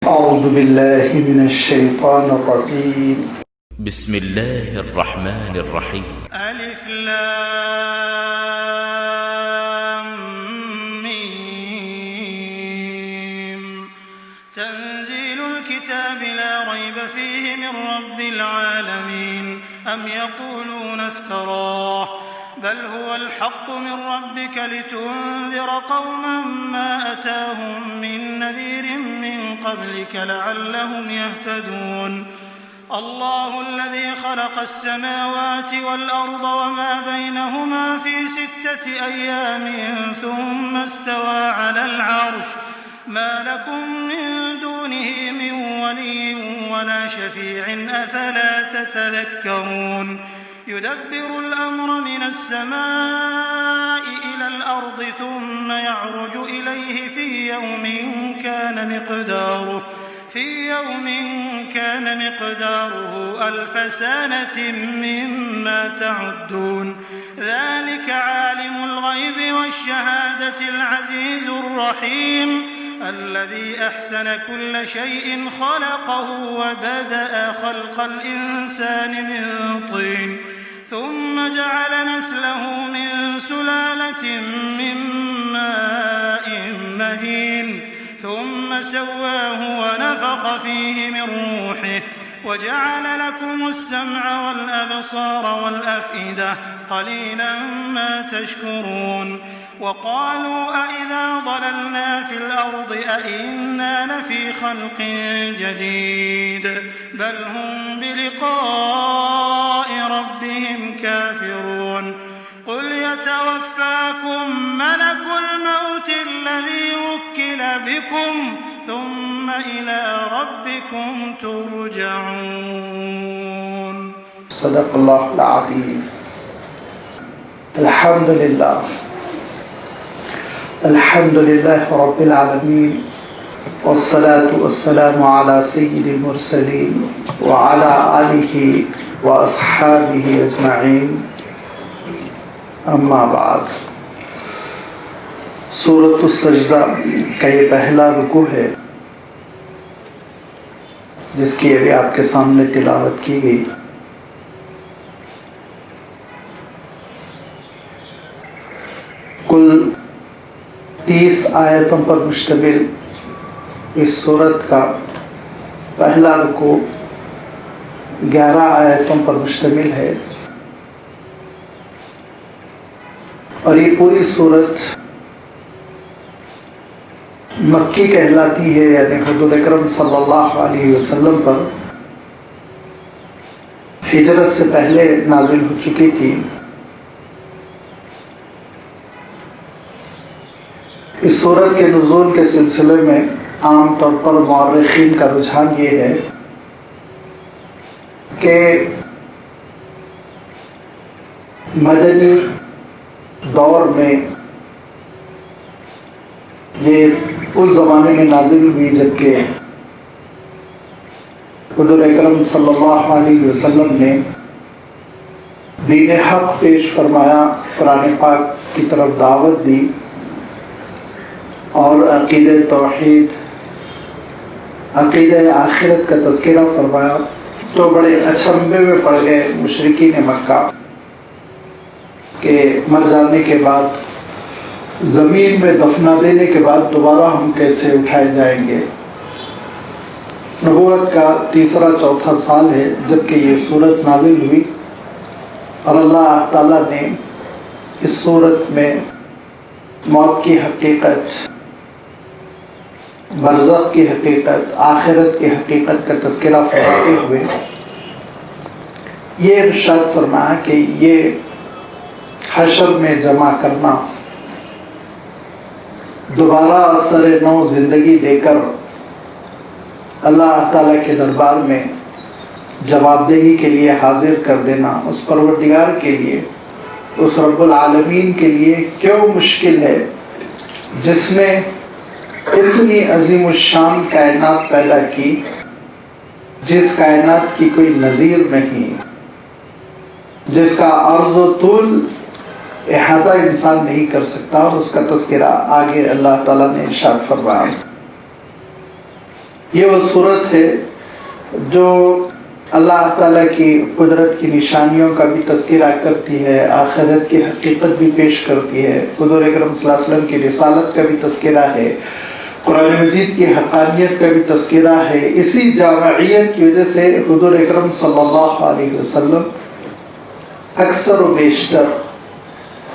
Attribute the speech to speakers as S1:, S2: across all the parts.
S1: أعوذ بالله من الشيطان الرجيم
S2: بسم الله الرحمن الرحيم
S3: ألف لام ميم تنزيل الكتاب لا ريب فيه من رب العالمين أم يقولون افتراه بل هو الحق من ربك لتنذر قوما ما أتاهم من نذير من قبلك لعلهم يهتدون الله الذي خلق السماوات والأرض وما بينهما في 6 أيام ثم استوى على العرش ما لكم من دونه من ولي ولا شفيع أفلا تتذكرون يدبر الأمر من السماء إلى الأرض ثم يعرج إليه في يوم كان مقداره 1000 سنة مما تعدون ذلك عالم الغيب والشهادة العزيز الرحيم الذي أحسن كل شيء خلقه وبدأ خلق الإنسان من طين ثم جعل نسله من سلالة من ماء مهين ثم سواه ونفخ فيه من روحه وجعل لكم السمع والأبصار والأفئدة قليلا ما تشكرون وقالوا أئذا ضللنا في الأرض أئنا لفي خلق جديد بل هم بلقاء ربهم كافرون قل يتوفاكم ملك الموت الذي وكل بكم ثم إلى ربكم ترجعون
S1: صدق الله العظيم. الحمد لله رب العالمين والصلاة والسلام على سيد المرسلين وعلى آله وأصحابه أجمعين اما بعد. سورۃ السجدہ کا یہ پہلا رکوع ہے جس کی ابھی آپ کے سامنے تلاوت کی گئی. کل 30 آیتوں پر مشتمل اس سورت کا پہلا رکوع 11 آیتوں پر مشتمل ہے اور یہ پوری سورت مکی کہلاتی ہے، یعنی حضور اکرم صلی اللہ علیہ وسلم پر ہجرت سے پہلے نازل ہو چکی تھی. اس سورت کے نزول کے سلسلے میں عام طور پر مورخین کا رجحان یہ ہے کہ مدنی دور میں یہ اس زمانے میں نازل ہوئی جبکہ حضور اکرم صلی اللہ علیہ وسلم نے دین حق پیش فرمایا، قرآن پاک کی طرف دعوت دی اور عقیدہ توحید، عقیدہ آخرت کا تذکرہ فرمایا تو بڑے اچنبھے میں پڑ گئے مشرکین مکہ کہ مر جانے کے بعد زمین میں دفنا دینے کے بعد دوبارہ ہم کیسے اٹھائے جائیں گے. نبوت کا تیسرا چوتھا سال ہے جبکہ یہ سورت نازل ہوئی اور اللہ تعالیٰ نے اس سورت میں موت کی حقیقت، برزخ کی حقیقت، آخرت کی حقیقت کا تذکرہ فرماتے ہوئے یہ ارشاد فرمایا کہ یہ حشر میں جمع کرنا، دوبارہ سر نو زندگی دے کر اللہ تعالیٰ کے دربار میں جواب دہی کے لیے حاضر کر دینا، اس پروردگار کے لیے، اس رب العالمین کے لیے کیوں مشکل ہے جس نے اتنی عظیم الشان کائنات پیدا کی، جس کائنات کی کوئی نظیر نہیں، جس کا عرض و طول احاطہ انسان نہیں کر سکتا، اور اس کا تذکرہ آگے اللہ تعالیٰ نے ارشاد فرمایا. یہ وہ صورت ہے جو اللہ تعالیٰ کی قدرت کی نشانیوں کا بھی تذکرہ کرتی ہے، آخرت کی حقیقت بھی پیش کرتی ہے، حضور اکرم صلی اللہ علیہ وسلم کی رسالت کا بھی تذکرہ ہے، قرآن مجید کی حقانیت کا بھی تذکرہ ہے۔ اسی جامعیت کی وجہ سے حضور اکرم صلی اللہ علیہ وسلم اکثر و بیشتر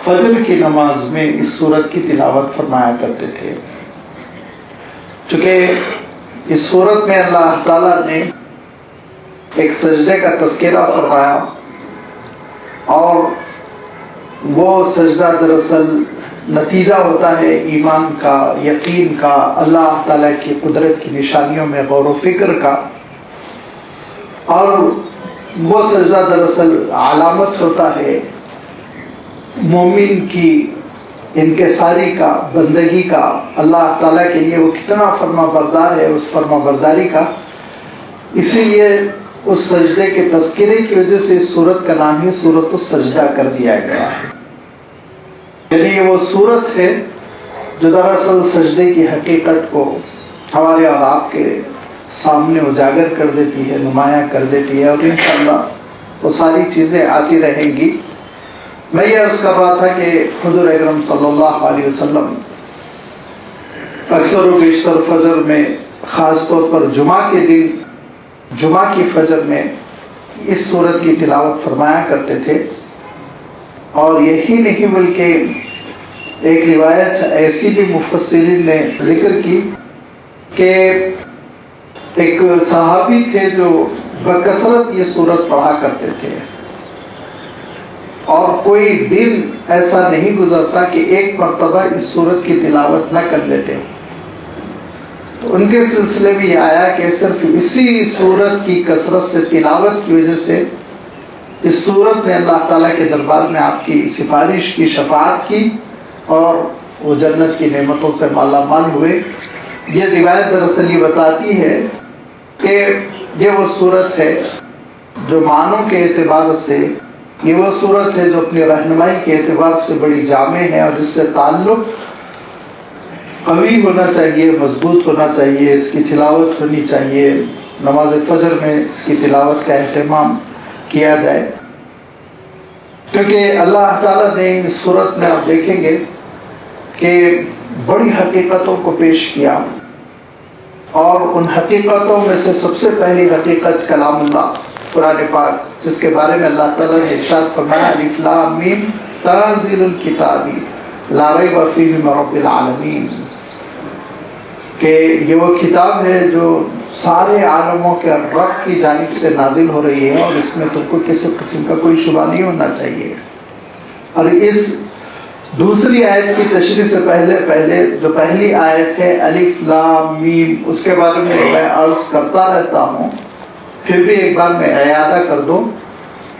S1: فجر کی نماز میں اس سورت کی تلاوت فرمایا کرتے تھے، چونکہ اس سورت میں اللہ تعالیٰ نے ایک سجدے کا تذکرہ فرمایا، اور وہ سجدہ دراصل نتیجہ ہوتا ہے ایمان کا، یقین کا، اللہ تعالیٰ کی قدرت کی نشانیوں میں غور و فکر کا، اور وہ سجدہ دراصل علامت ہوتا ہے مومن کی انکساری کا، بندگی کا، اللہ تعالیٰ کے لیے وہ کتنا فرما بردار ہے، اس فرما برداری کا۔ اسی لیے اس سجدے کے تذکرے کی وجہ سے اس سورت کا نام ہی سورت السجدہ کر دیا گیا ہے۔ یعنی یہ وہ سورت ہے جو دراصل سجدے کی حقیقت کو ہمارے اور آپ کے سامنے اجاگر کر دیتی ہے، نمایاں کر دیتی ہے، اور انشاءاللہ وہ ساری چیزیں آتی رہیں گی۔ میں یہ عرض کر رہا تھا کہ حضور اکرم صلی اللہ علیہ وسلم اکثر و بیشتر فجر میں، خاص طور پر جمعہ کے دن، جمعہ کی فجر میں اس سورت کی تلاوت فرمایا کرتے تھے۔ اور یہی نہیں بلکہ ایک روایت ایسی بھی مفسرین نے ذکر کی کہ ایک صحابی تھے جو بکثرت یہ سورت پڑھا کرتے تھے، اور کوئی دن ایسا نہیں گزرتا کہ ایک مرتبہ اس سورت کی تلاوت نہ کر لیتے۔ تو ان کے سلسلے میں یہ آیا کہ صرف اسی سورت کی کثرت سے، تلاوت کی وجہ سے اس سورت نے اللہ تعالیٰ کے دربار میں آپ کی سفارش کی، شفاعت کی، اور وہ جنت کی نعمتوں سے مالا مال ہوئے۔ یہ روایت دراصل یہ بتاتی ہے کہ یہ وہ صورت ہے جو معنوں کے اعتبار سے، یہ وہ صورت ہے جو اپنی رہنمائی کے اعتبار سے بڑی جامع ہے، اور اس سے تعلق قوی ہونا چاہیے، مضبوط ہونا چاہیے، اس کی تلاوت ہونی چاہیے، نماز فجر میں اس کی تلاوت کا اہتمام کیا جائے، کیونکہ اللہ تعالیٰ نے اس صورت میں آپ دیکھیں گے کہ بڑی حقیقتوں کو پیش کیا، اور ان حقیقتوں میں سے سب سے پہلی حقیقت کلام اللہ، قرآن پاک، جس کے بارے میں اللہ تعالیٰ نے ارشاد فرمایا الف لام میم تنزیل الکتاب لا ریب فیہ من رب العالمین، کہ یہ وہ کتاب ہے جو سارے عالموں کے رب کی جانب سے نازل ہو رہی ہے، اور اس میں تم کو کسی قسم کا کوئی شبہ نہیں ہونا چاہیے۔ اور اس دوسری آیت کی تشریح سے پہلے جو پہلی آیت ہے الف لام میم، اس کے بارے میں عرض کرتا رہتا ہوں، پھر بھی ایک بار میں اعادہ کر دوں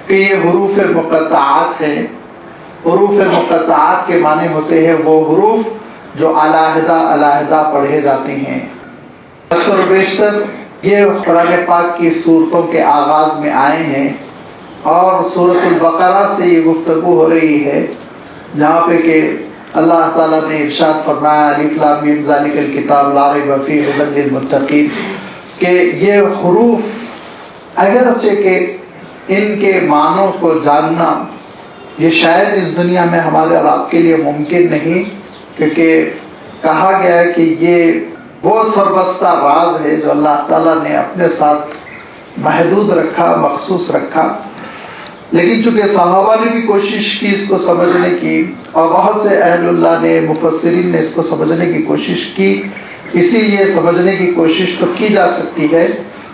S1: کہ یہ حروف مقطعات ہیں۔ حروف مقطعات کے معنی ہوتے ہیں وہ حروف جو علیحدہ علیحدہ پڑھے جاتے ہیں۔ اکثر و بیشتر یہ قرآن پاک کی صورتوں کے آغاز میں آئے ہیں، اور سورۃ البقرہ سے یہ گفتگو ہو رہی ہے، جہاں پہ کہ اللہ تعالیٰ نے ارشاد فرمایا الف لام میم ذالک الکتاب لا ریب فیہ ھدی للمتقین، کہ یہ حروف اگرچہ کہ ان کے معنوں کو جاننا یہ شاید اس دنیا میں ہمارے اور آپ کے لیے ممکن نہیں، کیونکہ کہا گیا ہے کہ یہ وہ سربستہ راز ہے جو اللہ تعالیٰ نے اپنے ساتھ محدود رکھا، مخصوص رکھا۔ لیکن چونکہ صحابہ نے بھی کوشش کی اس کو سمجھنے کی، اور بہت سے اہل اللہ نے، مفسرین نے اس کو سمجھنے کی کوشش کی، اسی لیے سمجھنے کی کوشش تو کی جا سکتی ہے،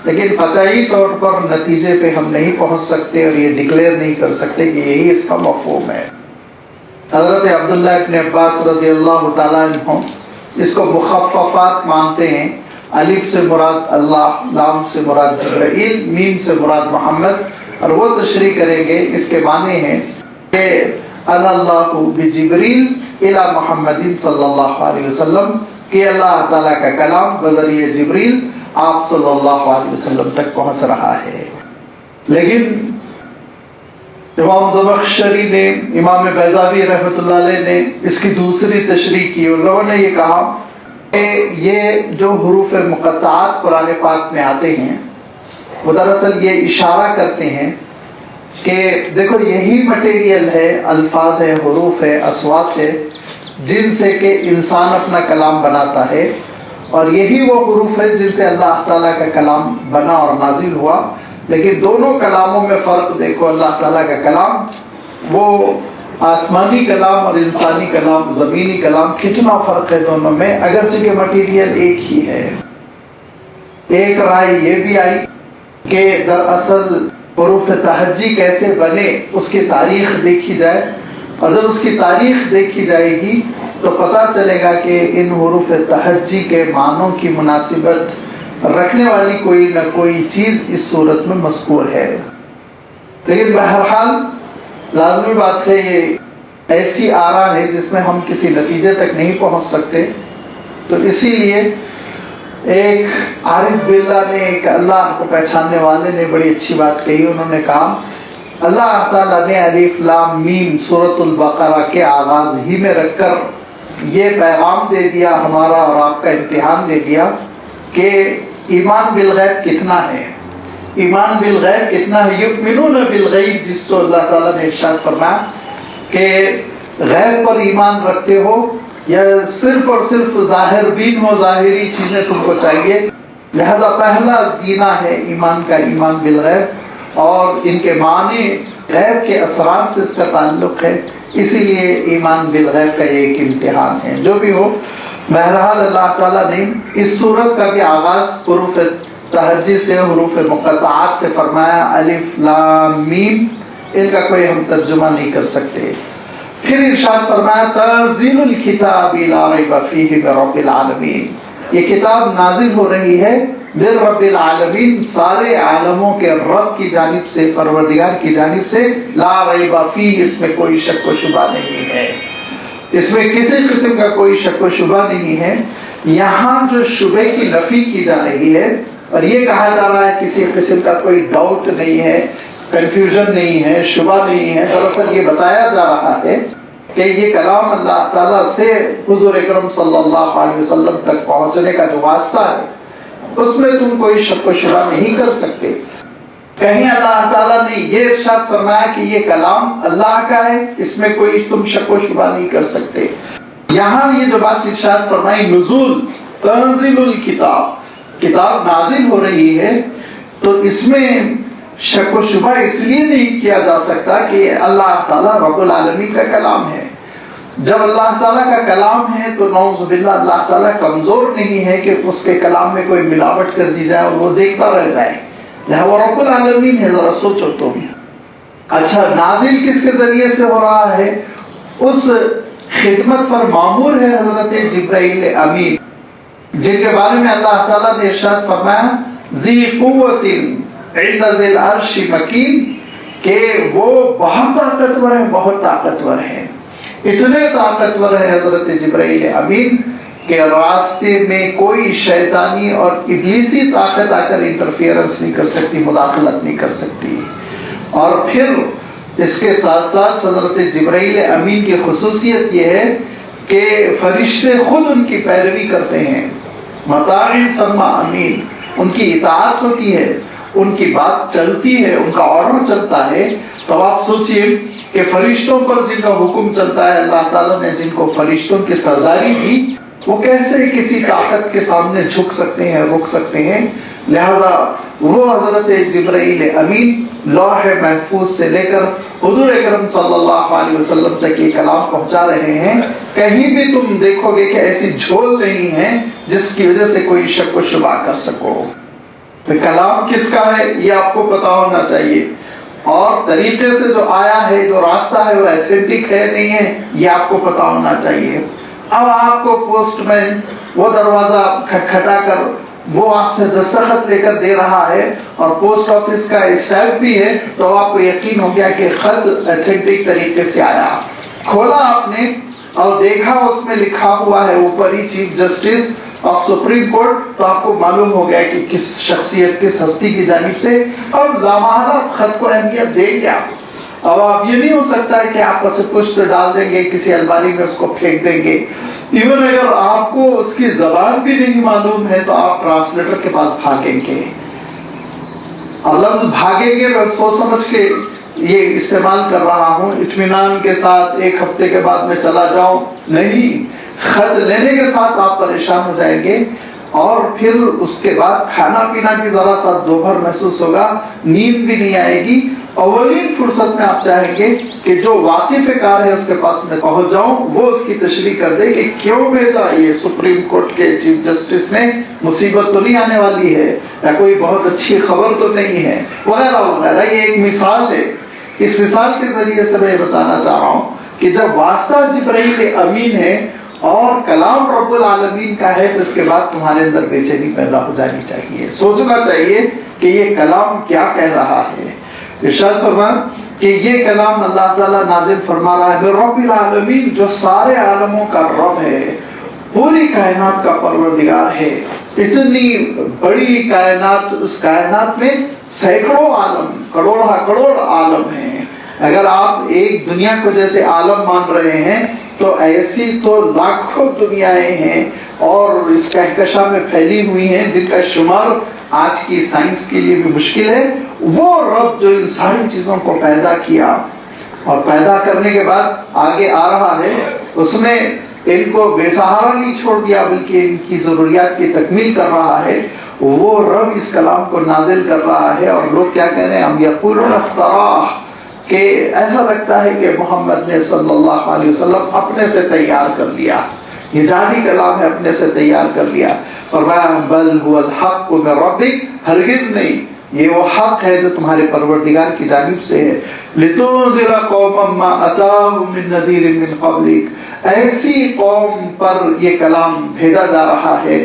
S1: لیکن قطعی طور پر نتیجے پہ ہم نہیں پہنچ سکتے، اور یہ ڈکلیئر نہیں کر سکتے کہ یہی اس کا مفہوم ہے۔ حضرت عبداللہ ابن عباس رضی اللہ تعالیٰ عنہ اس کو مخففات مانتے ہیں، الف سے مراد اللہ، لام سے مراد جبرائیل، میم سے مراد محمد، اور وہ تشریح کریں گے اس کے معنی ہیں کہ انا اللہ بجبریل الی محمد صلی اللہ علیہ وسلم، کہ اللہ تعالیٰ کا کلام بذریعہ جبریل آپ صلی اللہ علیہ وسلم تک پہنچ رہا ہے۔ لیکن امام زمخشری نے، امام بیضاوی رحمۃ اللہ علیہ نے اس کی دوسری تشریح کی، ان لوگوں نے یہ کہا یہ جو حروف مقطعات قرآن پاک میں آتے ہیں وہ دراصل یہ اشارہ کرتے ہیں کہ دیکھو یہی مٹیریل ہے، الفاظ ہے، حروف ہے، اصوات ہے، جن سے کہ انسان اپنا کلام بناتا ہے، اور یہی وہ حروف ہے جن سے اللہ تعالیٰ کا کلام بنا اور نازل ہوا۔ لیکن دونوں کلاموں میں فرق دیکھو، اللہ تعالیٰ کا کلام وہ آسمانی کلام اور انسانی کلام، زمینی کلام، کتنا فرق ہے دونوں میں، اگرچہ کہ مٹیریل ایک ہی ہے۔ ایک رائے یہ بھی آئی کہ دراصل حروف تہجی کیسے بنے اس کی تاریخ دیکھی جائے، اور جب اس کی تاریخ دیکھی جائے گی تو پتہ چلے گا کہ ان حروف تہجی کے معنوں کی مناسبت رکھنے والی کوئی نہ کوئی چیز اس صورت میں مذکور ہے۔ لیکن بہرحال لازمی بات ہے، یہ ایسی آرا ہے جس میں ہم کسی نتیجے تک نہیں پہنچ سکتے، تو اسی لیے ایک عارف باللہ نے، ایک اللہ کو پہچاننے والے نے بڑی اچھی بات کہی۔ انہوں نے کہا اللہ تعالیٰ نے الف لام میم سورۃ البقرہ کے آغاز ہی میں رکھ کر یہ پیغام دے دیا، ہمارا اور آپ کا امتحان دے دیا کہ ایمان بالغیب کتنا ہے، ایمان بالغیب کتنا ہے۔ یؤمنون بالغیب، جس کو اللہ تعالیٰ نے ارشاد فرمایا کہ غیب پر ایمان رکھتے ہو یا صرف اور صرف ظاہر بین ہو، ظاہری چیزیں تم کو چاہیے، لہذا پہلا زینہ ہے ایمان کا، ایمان بالغیب، اور ان کے معنی غیب کے اسرار سے اس کا تعلق ہے، اسی لیے ایمان بالغیب کا یہ ایک امتحان ہے۔ جو بھی ہو، بہرحال اللہ تعالیٰ نے اس صورت کا بھی آغاز حروف تہجی سے، حروف مقطعات سے فرمایا، الف لام میم، ان کا کوئی ہم ترجمہ نہیں کر سکتے۔ پھر ارشاد فرمایا تنزیل الکتاب لا ریب فیہ من رب العالمین، یہ کتاب نازل ہو رہی ہے من رب العالمین، سارے عالموں کے رب کی جانب سے، پروردگار کی جانب سے، لا ریب فیہ، اس میں کوئی شک و شبہ نہیں ہے، اس میں کسی قسم کا کوئی شک و شبہ نہیں ہے۔ یہاں جو شبہ کی نفی کی جا رہی ہے اور یہ کہا جا رہا ہے کسی قسم کا کوئی ڈاؤٹ نہیں ہے، کنفیوژن نہیں ہے، شبہ نہیں ہے، دراصل یہ بتایا جا رہا ہے کہ یہ کلام اللہ تعالیٰ سے حضور اکرم صلی اللہ علیہ وسلم تک پہنچنے کا جو واسطہ ہے اس میں تم کوئی شک و شبہ نہیں کر سکتے۔ کہیں اللہ تعالیٰ نے یہ ارشاد فرمایا کہ یہ کلام اللہ کا ہے، اس میں کوئی تم شک و شبہ نہیں کر سکتے۔ یہاں یہ جو بات ارشاد فرمائی نزول، تنزیل الکتاب، کتاب نازل ہو رہی ہے، تو اس میں شک و شبہ اس لیے نہیں کیا جا سکتا کہ یہ اللہ تعالیٰ رب العالمین کا کلام ہے۔ جب اللہ تعالیٰ کا کلام ہے تو نعوذ باللہ اللہ تعالیٰ کمزور نہیں ہے کہ اس کے کلام میں کوئی ملاوٹ کر دی جائے اور وہ دیکھتا رہ جائے، وہ رب العالمین ہے، ذرا سوچو تو بھی۔ اچھا، نازل کس کے ذریعے سے ہو رہا ہے؟ اس خدمت پر مامور ہے حضرت جبرائیل امین، جن کے بارے میں اللہ تعالیٰ نے ارشاد فرمایا ذی قوت عند ذی العرش مکین، کہ وہ بہت طاقتور ہے، بہت طاقتور ہے، اتنے طاقتور ہے حضرت جبرائیل امین کہ راستے میں کوئی شیطانی اور ابلیسی طاقت آ کر انٹرفیئرنس نہیں کر سکتی، مداخلت نہیں کر سکتی۔ اور پھر اس کے ساتھ ساتھ حضرت جبرائیل امین کی خصوصیت یہ ہے کہ فرشتے خود ان کی پیروی کرتے ہیں، مطاع ثم امین، ان کی اطاعت ہوتی ہے، ان کی بات چلتی ہے، ان کا آرڈر چلتا ہے۔ تو آپ سوچئے کہ فرشتوں پر جن کا حکم چلتا ہے، اللہ تعالیٰ نے جن کو فرشتوں کی سرداری دی، وہ کیسے کسی طاقت کے سامنے جھک سکتے ہیں، رک سکتے ہیں؟ لہذا وہ حضرت جبرائیل امین لوح محفوظ سے لے کر حضور اکرم صلی اللہ علیہ وسلم تک یہ کلام پہنچا رہے ہیں۔ کہیں بھی تم دیکھو گے کہ ایسی جھول نہیں ہے جس کی وجہ سے کوئی شک و شبہ کر سکو۔ تو کلام کس کا ہے یہ آپ کو پتا ہونا چاہیے، اور طریقے سے جو آیا ہے، جو راستہ ہے، وہ ایتھنٹک ہے نہیں ہے، یہ آپ کو پتا ہونا چاہیے۔ اب آپ کو پوسٹ مین وہ دروازہ کھٹکھٹا کر وہ آپ سے دستخط لے کر دے رہا ہے اور پوسٹ آفس کا اسٹیمپ بھی ہے، تو آپ کو یقین ہو گیا کہ خط ایتھنٹک طریقے سے آیا۔ کھولا آپ نے اور دیکھا اس میں لکھا ہوا ہے اوپر ہی chief justice of supreme court, تو آپ کو معلوم ہو گیا کہ کس شخصیت، کس ہستی کی جانب سے، اور لامحالہ خط کو اہمیت دیں گے آپ۔ اب آپ یہ نہیں ہو سکتا ہے کہ آپ اسے پشت ڈال دیں گے کسی الماری میں اس کو پھینک دیں گے. ایون اگر آپ کو اس کی زبان بھی نہیں معلوم ہے تو آپ ٹرانسلیٹر کے پاس بھاگیں گے. اور لفظ بھاگیں گے میں سوچ سمجھ کے یہ استعمال کر رہا ہوں, اطمینان کے ساتھ 1 ہفتے کے بعد میں چلا جاؤں نہیں, خط لینے کے ساتھ آپ پریشان ہو جائیں گے. اور پھر اس کے بعد کھانا پینا بھی ذرا سا دوبھر محسوس ہوگا, نیند بھی نہیں آئے گی. اولین فرصت میں آپ چاہیں گے کہ جو واقف کار ہے اس کے پاس میں پہنچ جاؤں, وہ اس کی تشریح کر دے کہ کیوں بھیجا یہ سپریم کورٹ کے چیف جسٹس نے, مصیبت تو نہیں آنے والی ہے یا کوئی بہت اچھی خبر تو نہیں ہے وغیرہ وغیرہ. یہ ایک مثال ہے. اس مثال کے ذریعے سے میں بتانا چاہ رہا ہوں کہ جب واسطہ جبرائیل امین ہے اور کلام رب العالمین کا ہے تو اس کے بعد تمہارے اندر بے چینی پیدا ہو جانی چاہیے, سوچنا چاہیے کہ یہ کلام کیا کہہ رہا ہے. ارشاد فرمان کہ یہ کلام اللہ تعالیٰ نازل فرما رہا ہے رب العالمین, جو سارے عالموں کا رب ہے, پوری کائنات کا پروردگار ہے. اتنی بڑی کائنات, اس کائنات میں سینکڑوں عالم, کروڑ عالم ہیں. اگر آپ ایک دنیا کو جیسے عالم مان رہے ہیں تو ایسی تو لاکھوں دنیایں ہیں اور اس کہکشاں میں پھیلی ہوئی ہیں جن کا شمار آج کی سائنس کے لیے بھی مشکل ہے. وہ رب جو ان ساری چیزوں کو پیدا کیا اور پیدا کرنے کے بعد آگے آ رہا ہے, اس نے ان کو بے سہارا نہیں چھوڑ دیا بلکہ ان کی ضروریات کی تکمیل کر رہا ہے. وہ رب اس کلام کو نازل کر رہا ہے. اور لوگ کیا کہہ رہے ہیں, ہم یقولون افتراہ, کہ ایسا لگتا ہے کہ محمد نے صلی اللہ علیہ وسلم اپنے سے تیار کر لیا, یہ جعلی کلام ہے, اپنے سے تیار کر لیا. فرمایا بل هو الحق من ربک, ہرگز نہیں, یہ وہ حق ہے جو تمہارے پروردگار کی جانب سے ہے. لتنذر قوما ما اتاهم من نذیر من قبلک, ایسی قوم پر یہ کلام بھیجا جا رہا ہے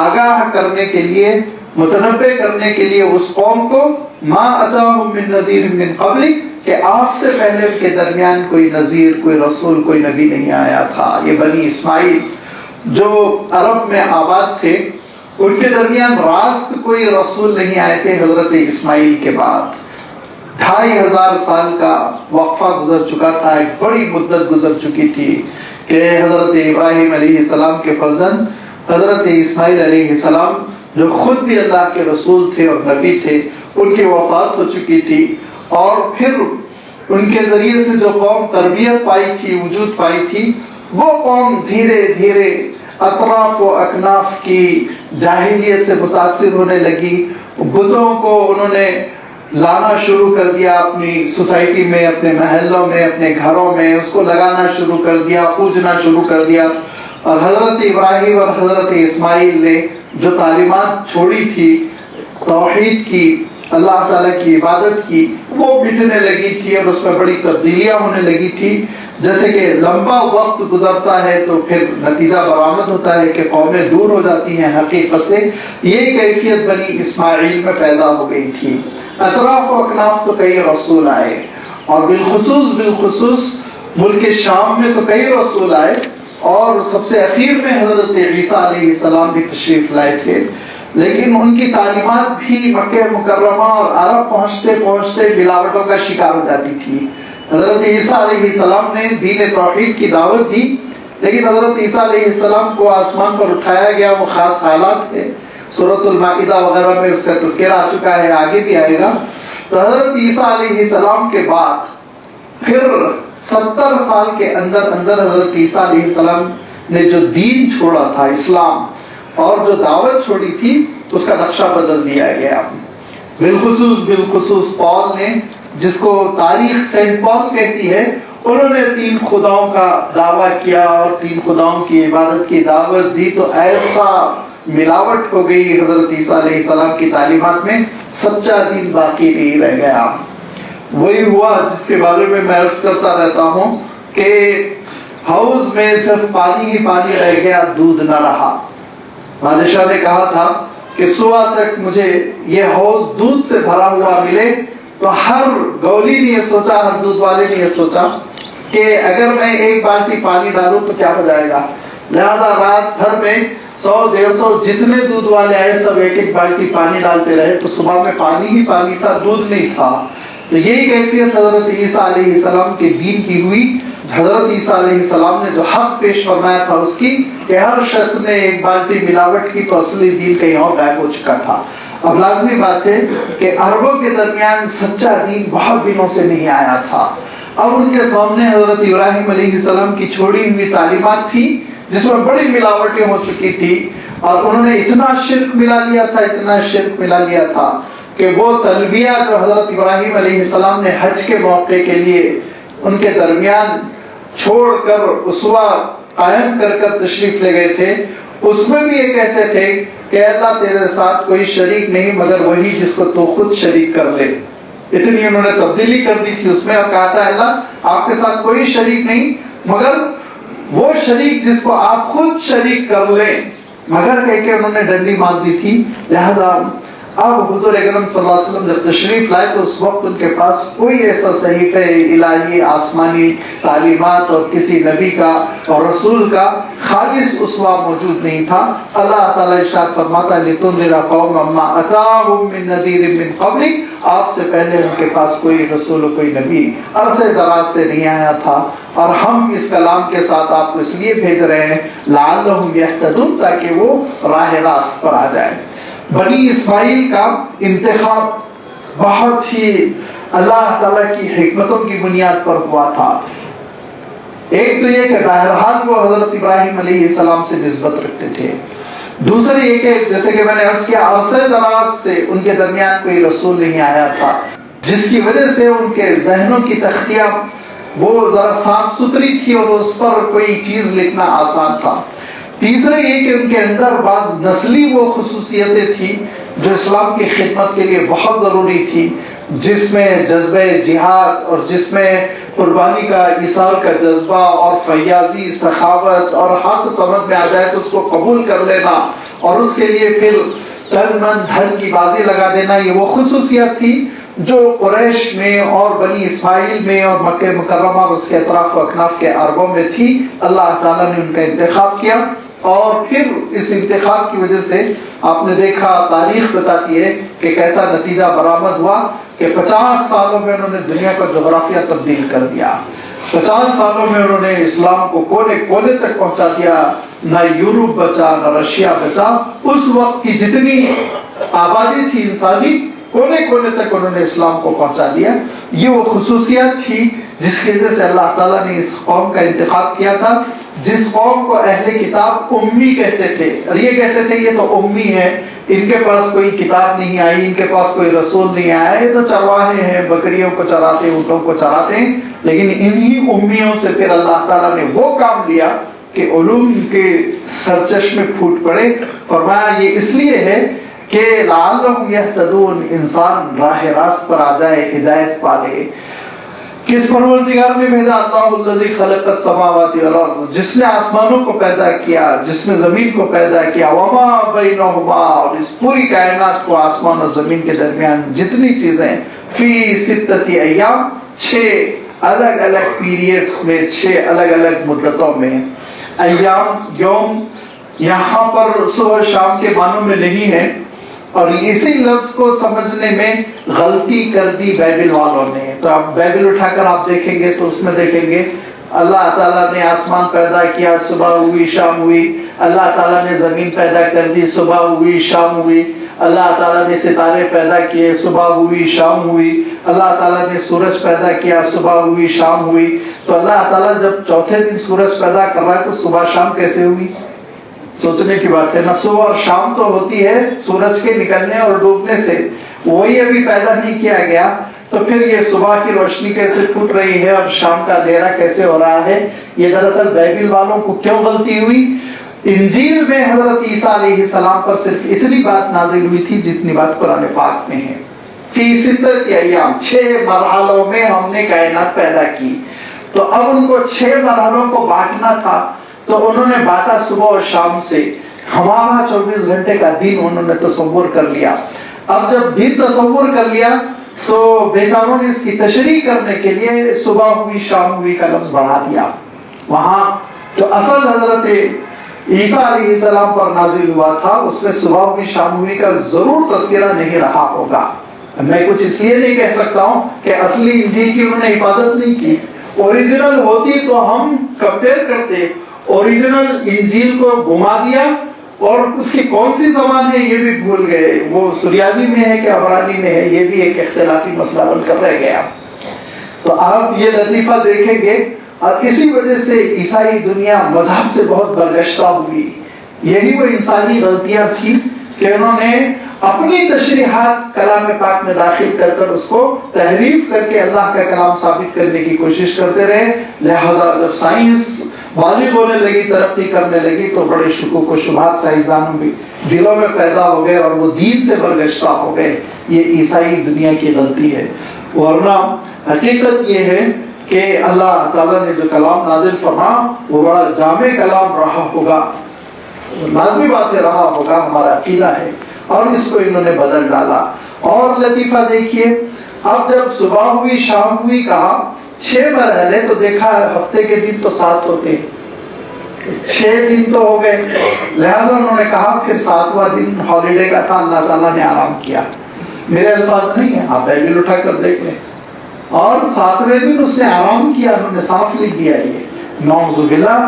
S1: آگاہ کرنے کے لیے, متنبہ کرنے کے لیے اس قوم کو, ما اتاهم من نذیر من قبلک, کہ آپ سے پہلے ان کے درمیان کوئی نذیر, کوئی رسول, کوئی نبی نہیں آیا تھا. یہ بنی اسماعیل جو عرب میں آباد تھے, ان کے درمیان راست کوئی رسول نہیں آئے تھے حضرت اسماعیل کے بعد. 2500 سال کا وقفہ گزر چکا تھا, ایک بڑی مدت گزر چکی تھی کہ حضرت ابراہیم علیہ السلام کے فرزند حضرت اسماعیل علیہ السلام, جو خود بھی اللہ کے رسول تھے اور نبی تھے, ان کی وفات ہو چکی تھی. اور پھر ان کے ذریعے سے جو قوم تربیت پائی تھی, وجود پائی تھی, وہ قوم دھیرے دھیرے اطراف و اکناف کی جاہلیت سے متاثر ہونے لگی. بتوں کو انہوں نے لانا شروع کر دیا اپنی سوسائٹی میں, اپنے محلوں میں, اپنے گھروں میں, اس کو لگانا شروع کر دیا, پوجنا شروع کر دیا. اور حضرت ابراہیم اور حضرت اسماعیل نے جو تعلیمات چھوڑی تھی توحید کی, اللہ تعالیٰ کی عبادت کی, وہ مٹنے لگی تھی اور اس میں بڑی تبدیلیاں ہونے لگی تھی. جیسے کہ لمبا وقت گزرتا ہے تو پھر نتیجہ برآمد ہوتا ہے کہ قومیں دور ہو جاتی ہیں حقیقت سے. یہ کیفیت بنی اسماعیل میں پیدا ہو گئی تھی. اطراف و اکناف تو کئی رسول آئے, اور بالخصوص ملک شام میں تو کئی رسول آئے, اور سب سے اخیر میں حضرت عیسیٰ علیہ السلام بھی تشریف لائے تھے. لیکن ان کی تعلیمات بھی مکہ مکرمہ اور عرب پہنچتے پہنچتے ملاوٹوں کا شکار ہو جاتی تھی. حضرت عیسیٰ علیہ السلام نے دین توحید کی دعوت دی, لیکن حضرت عیسیٰ علیہ السلام کو آسمان پر اٹھایا گیا, وہ خاص حالات ہے, سورۃ المائدہ وغیرہ میں اس کا تذکرہ آ چکا ہے, آگے بھی آئے گا. تو حضرت عیسیٰ علیہ السلام کے بعد پھر 70 سال کے اندر حضرت عیسیٰ علیہ السلام نے جو دین چھوڑا تھا اسلام, اور جو دعوت چھوڑی تھی, اس کا نقشہ بدل دیا گیا. بالخصوص پال نے, جس کو تاریخ سینٹ پال کہتی ہے, انہوں نے 3 خداؤں کا دعویٰ کیا اور 3 خداؤں کی عبادت کی دعوت دی. تو ایسا ملاوٹ ہو گئی حضرت عیسیٰ علیہ السلام کی تعلیمات میں, سچا دین باقی نہیں رہ گیا. وہی ہوا جس کے بارے میں عرض کرتا رہتا ہوں کہ حوض میں صرف پانی ہی پانی رہ گیا, دودھ نہ رہا. بادشاہ نے کہا تھا کہ صبح تک مجھے یہ حوض دودھ سے بھرا ہوا ملے. تو ہر گولی نے یہ سوچا, ہر دودھ والے نے یہ سوچا کہ اگر میں 1 بالٹی پانی ڈالوں تو کیا ہو جائے گا. لہذا رات بھر میں 100-150 جتنے دودھ والے آئے, سب 1-1 بالٹی پانی ڈالتے رہے. تو صبح میں پانی ہی پانی تھا, دودھ نہیں تھا. تو یہی کیفیت حضرت عیسیٰ علیہ السلام کے دین کی ہوئی. حضرت عیسیٰ علیہ السلام نے جو حق پیش فرمایا تھا اس کی کہ ہر شخص نے ایک بالٹی ملاوٹ کی تو اصلی دین کہیں اور غائب ہو چکا تھا. اب لازمی بات ہے کہ عربوں کے درمیان سچا دین بہت دنوں سے نہیں آیا تھا. اب ان کے سامنے حضرت ابراہیم علیہ السلام کی چھوڑی ہوئی تعلیمات تھی جس میں بڑی ملاوٹیں ہو چکی تھی, اور انہوں نے اتنا شرک ملا لیا تھا کہ وہ تلبیہ جو حضرت ابراہیم علیہ السلام نے حج کے موقع کے لیے ان کے درمیان چھوڑ کر اسوا قائم کر تشریف لے گئے تھے, اس میں بھی یہ کہتے تھے کہ اللہ تیرے ساتھ کوئی شریک نہیں مگر وہی جس کو تو خود شریک کر لے. اتنی انہوں نے تبدیلی کر دی تھی اس میں, اور کہا تھا اللہ آپ کے ساتھ کوئی شریک نہیں مگر وہ شریک جس کو آپ خود شریک کر لیں, مگر کہہ کے انہوں نے ڈنڈی مار دی تھی. لہذا اب حضور اکرم صلی اللہ علیہ وسلم جب تشریف لائے تو اس وقت ان کے پاس کوئی ایسا صحیفہ الہی آسمانی تعلیمات اور کسی نبی کا اور رسول کا خالص اسوا موجود نہیں تھا. اللہ تعالیٰ ارشاد فرماتا ہے لِتُنذِرَ قَوْمًا مَّا أَتَاهُم مِّن نَّذِيرٍ مِّن قَبْلِكَ, آپ سے پہلے ان کے پاس کوئی رسول کوئی نبی عرصے دراز سے نہیں آیا تھا, اور ہم اس کلام کے ساتھ آپ کو اس لیے بھیج رہے ہیں لعلہم یہتدون, تاکہ وہ راہ راست پر آ جائے. بنی اسماعیل کا انتخاب بہت ہی اللہ تعالیٰ کی حکمتوں کی بنیاد پر ہوا تھا. ایک تو یہ کہ بہرحال وہ حضرت ابراہیم علیہ السلام سے نسبت رکھتے تھے. دوسرے یہ کہ جیسے کہ میں نے عرض کیا عرصے دراز سے ان کے درمیان کوئی رسول نہیں آیا تھا, جس کی وجہ سے ان کے ذہنوں کی تختیاں وہ ذرا صاف ستھری تھی اور اس پر کوئی چیز لکھنا آسان تھا. تیسرا یہ کہ ان کے اندر بعض نسلی وہ خصوصیتیں تھیں جو اسلام کی خدمت کے لیے بہت ضروری تھی, جس میں جذبہ جہاد اور جس میں قربانی کا ایثار کا جذبہ اور فیاضی سخاوت اور حق سمجھ میں آ جائے تو اس کو قبول کر لینا اور اس کے لیے پھر تن من دھن کی بازی لگا دینا, یہ وہ خصوصیت تھی جو قریش میں اور بنی اسماعیل میں اور مکہ مکرمہ اور اس کے اطراف و اکناف کے عربوں میں تھی. اللہ تعالیٰ نے ان کا انتخاب کیا, اور پھر اس انتخاب کی وجہ سے آپ نے دیکھا تاریخ بتاتی ہے کہ کیسا نتیجہ برآمد ہوا کہ 50 سالوں میں انہوں نے دنیا کا جغرافیہ تبدیل کر دیا. 50 سالوں میں انہوں نے اسلام کو کونے کونے تک پہنچا دیا. نہ یورپ بچا نہ رشیا بچا, اس وقت کی جتنی آبادی تھی انسانی کونے کونے تک انہوں نے اسلام کو پہنچا دیا. یہ وہ خصوصیت تھی جس کی وجہ سے اللہ تعالیٰ نے اس قوم کا انتخاب کیا تھا, جس قوم کو اہل کتاب امی کہتے تھے, اور یہ کہتے تھے یہ تو امی ہے, ان کے پاس کوئی کتاب نہیں آئی, ان کے پاس کوئی رسول نہیں آیا, یہ تو چرواہے ہیں, بکریوں کو چراتے اونٹوں کو چراتے ہیں. لیکن انہی امیوں سے پھر اللہ تعالیٰ نے وہ کام لیا کہ علوم کے سرچشمے پھوٹ پڑے. فرمایا یہ اس لیے ہے کہ لعلہم یہتدون, انسان راہ راست پر آ جائے, ہدایت پالے. کس پروردگار نے بھیجا؟ اللہ الذی خلق السماوات والارض, جس نے آسمانوں کو پیدا کیا, جس نے زمین کو پیدا کیا, وما بینہما, اور اس پوری کائنات کو آسمان اور زمین کے درمیان جتنی چیزیں, فی ستۃ ایام, 6 الگ الگ پیریڈز میں, 6 الگ الگ مدتوں میں. ایام یوم یہاں پر صبح شام کے معنوں میں نہیں ہے, اور اسی لفظ کو سمجھنے میں غلطی کر دی بائبل والوں نے. تو آپ بائبل اٹھا کر آپ دیکھیں گے تو اس میں دیکھیں گے اللہ تعالیٰ نے آسمان پیدا کیا, صبح ہوئی شام ہوئی. اللہ تعالیٰ نے زمین پیدا کر دی, صبح ہوئی شام ہوئی. اللہ تعالیٰ نے ستارے پیدا کیے, صبح ہوئی شام ہوئی. اللہ تعالیٰ نے سورج پیدا کیا, صبح ہوئی شام ہوئی. تو اللہ تعالیٰ جب چوتھے دن سورج پیدا کر رہا ہے تو صبح شام کیسے ہوئی؟ سوچنے کی بات ہے نا. صبح اور شام تو ہوتی ہے سورج کے نکلنے اور ڈوبنے سے, وہی ابھی پیدا نہیں کیا گیا. تو پھر یہ صبح کی روشنی کیسے پھوٹ رہی ہے اور شام کا اندھیرا کیسے ہو رہا ہے؟ یہ دراصل بائبل والوں کو کیوں غلطی ہوئی؟ انجیل میں حضرت عیسیٰ علیہ السلام پر صرف اتنی بات نازل ہوئی تھی جتنی بات قرآن پاک میں ہے. فی ستۃ ایام, 6 مرحلوں میں ہم نے کائنات پیدا کی. تو اب ان کو 6 مرحلوں کو بانٹنا تھا, تو انہوں نے بانٹا صبح اور شام سے. ہمارا 24 گھنٹے کا دن انہوں نے تصور کر لیا. اب جب دن تصور کر لیا تو بیچاروں نے اس کی تشریح کرنے کے لیے صبح ہوئی شام ہوئی کا لفظ بڑھا دیا. وہاں جو اصل حضرت عیسیٰ علیہ السلام پر نازل ہوا تھا اس میں صبح ہوئی شام ہوئی کا ضرور تذکرہ نہیں رہا ہوگا. میں کچھ اس لیے نہیں کہہ سکتا ہوں کہ اصلی انجیل کی انہوں نے حفاظت نہیں کی، اوریجنل ہوتی تو ہم کمپیئر کرتے، اوریجنل انجیل کو گھما دیا اور اس کی کون سی زبان ہے یہ بھی بھول گئے، وہ سریانی میں ہے کہ عبرانی میں ہے یہ بھی ایک اختلافی مسئلہ بن کر رہ گیا۔ تو آپ یہ لطیفہ دیکھیں گے، اور اسی وجہ سے عیسائی دنیا مذہب سے بہت برگشتہ ہوئی۔ یہی وہ انسانی غلطیاں تھی کہ انہوں نے اپنی تشریحات کلام پاک میں داخل کر کر اس کو تحریف کر کے اللہ کا کلام ثابت کرنے کی کوشش کرتے رہے۔ لہذا جب سائنس بالغ ہونے لگی، ترقی کرنے لگی، تو بڑے شکوک و شبہات سائنسدانوں بھی دلوں میں پیدا ہو گئے اور وہ دین سے برگشتہ ہو گئے۔ یہ عیسائی دنیا کی غلطی ہے، ورنہ حقیقت یہ ہے کہ اللہ تعالیٰ نے جو کلام نازل فرمایا وہ بڑا جامع کلام رہا ہوگا، لازمی بات رہا ہوگا، ہمارا عقیدہ ہے، اور اس کو انہوں نے بدل ڈالا۔ اور لطیفہ دیکھیے، اب جب صبح ہوئی شام ہوئی کہا 6 مرحلے، تو دیکھا ہفتے کے دن تو 7 ہوتے ہیں، 6 دن تو ہو گئے، لہذا انہوں نے کہا پھر 7واں دن ہالیڈے کا تھا، اللہ تعالیٰ نے آرام کیا۔ میرے الفاظ نہیں ہیں، آپ بائبل اٹھا کر دیکھ لیں، اور 7ویں دن اس نے آرام کیا، انہوں نے صاف لکھ دیا یہ، نعوذ باللہ۔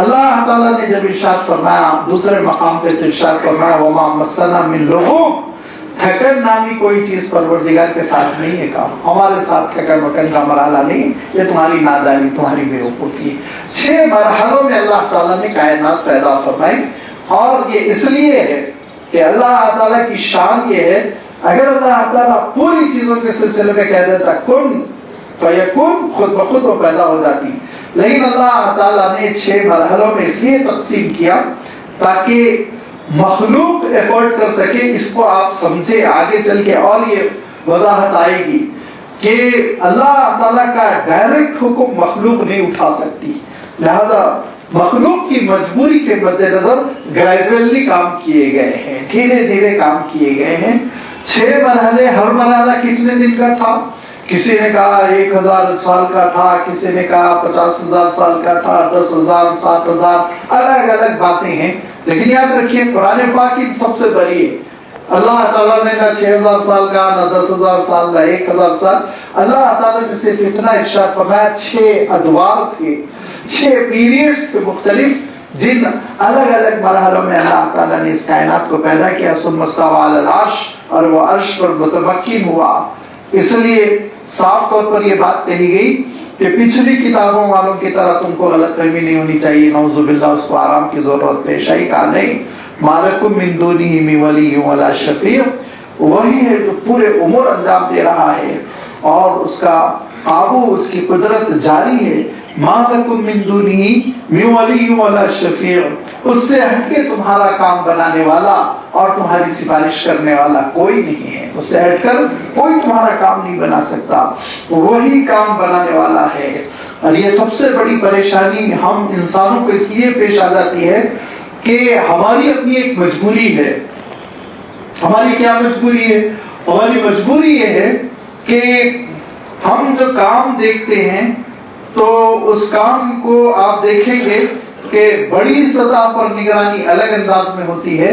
S1: اللہ تعالیٰ نے جب ارشاد فرمایا دوسرے مقام پہ، تو ارشاد فرمایا وما مسنا من لغوب، تھکن نامی کوئی چیز پروردگار کے ساتھ نہیں ہے، کام ہمارے ساتھ تھکن وکن کا مرحلہ نہیں، یہ تمہاری نادانی، تمہاری بیوقوفی۔ 6 مرحلوں میں اللہ تعالیٰ نے کائنات پیدا فرمائی، اور یہ اس لیے ہے کہ اللہ تعالیٰ کی شان یہ ہے، اگر اللہ تعالیٰ پوری چیزوں کے سلسلے میں کہہ دیتا کن فیکن، خود بخود وہ پیدا ہو جاتی، لیکن اللہ تعالیٰ نے 6 مرحلوں میں اس لیے تقسیم کیا تاکہ مخلوق ایفورٹ کر سکے۔ اس کو آپ سمجھے، آگے چل کے اور یہ وضاحت آئے گی کہ اللہ تعالیٰ کا ڈائریکٹ حکم مخلوق نہیں اٹھا سکتی، لہذا مخلوق کی مجبوری کے مد نظر گریجولی کام کیے گئے ہیں، دھیرے دھیرے کام کیے گئے ہیں۔ 6 مرحلے، ہر مرحلہ کتنے دن کا تھا؟ کسی نے کہا 1000 سال کا تھا، کسی نے کہا 50,000 سال کا تھا، 10,000، 7,000، الگ الگ باتیں ہیں، لیکن یاد رکھیے قرآن پاک کی سب سے بڑی ہے۔ اللہ تعالیٰ نے نہ 6,000 سال کا، نہ 10,000 سال، نہ 1,000 سال، اللہ تعالیٰ نے صرف اتنا ارشاد فرمایا 6 ادوار تھے، 6 پیریڈز کے مختلف، جن الگ الگ مرحلوں میں اللہ تعالیٰ نے اس کائنات کو پیدا کیا۔ ثم استوى علی العرش، اور وہ عرش پر متمکن ہوا۔ اس لیے صاف طور پر یہ بات کہی گئی کہ پچھلی کتابوں والوں کی طرح تم کو غلط فہمی نہیں ہونی چاہیے، نعوذ باللہ، اس کو آرام کی ضرورت پیش آئی، کہا نہیں، مالکم من دونہ من ولی ولا شفیع، وہی ہے جو پورے امور انجام دے رہا ہے اور اس کا قابو، اس کی قدرت جاری ہے۔ مالکم من دونہ من ولی ولا شفیع، اس سے ہٹ کے تمہارا کام بنانے والا اور تمہاری سفارش کرنے والا کوئی نہیں ہے، اس سے ہٹ کر کوئی تمہارا کام نہیں بنا سکتا، وہی کام بنانے والا ہے۔ اور یہ سب سے بڑی پریشانی ہم انسانوں کو اس لیے پیش آ جاتی ہے کہ ہماری اپنی ایک مجبوری ہے۔ ہماری کیا مجبوری ہے؟ ہماری مجبوری یہ ہے کہ ہم جو کام دیکھتے ہیں تو اس کام کو آپ دیکھیں گے کہ بڑی سطح پر نگرانی الگ انداز میں ہوتی ہے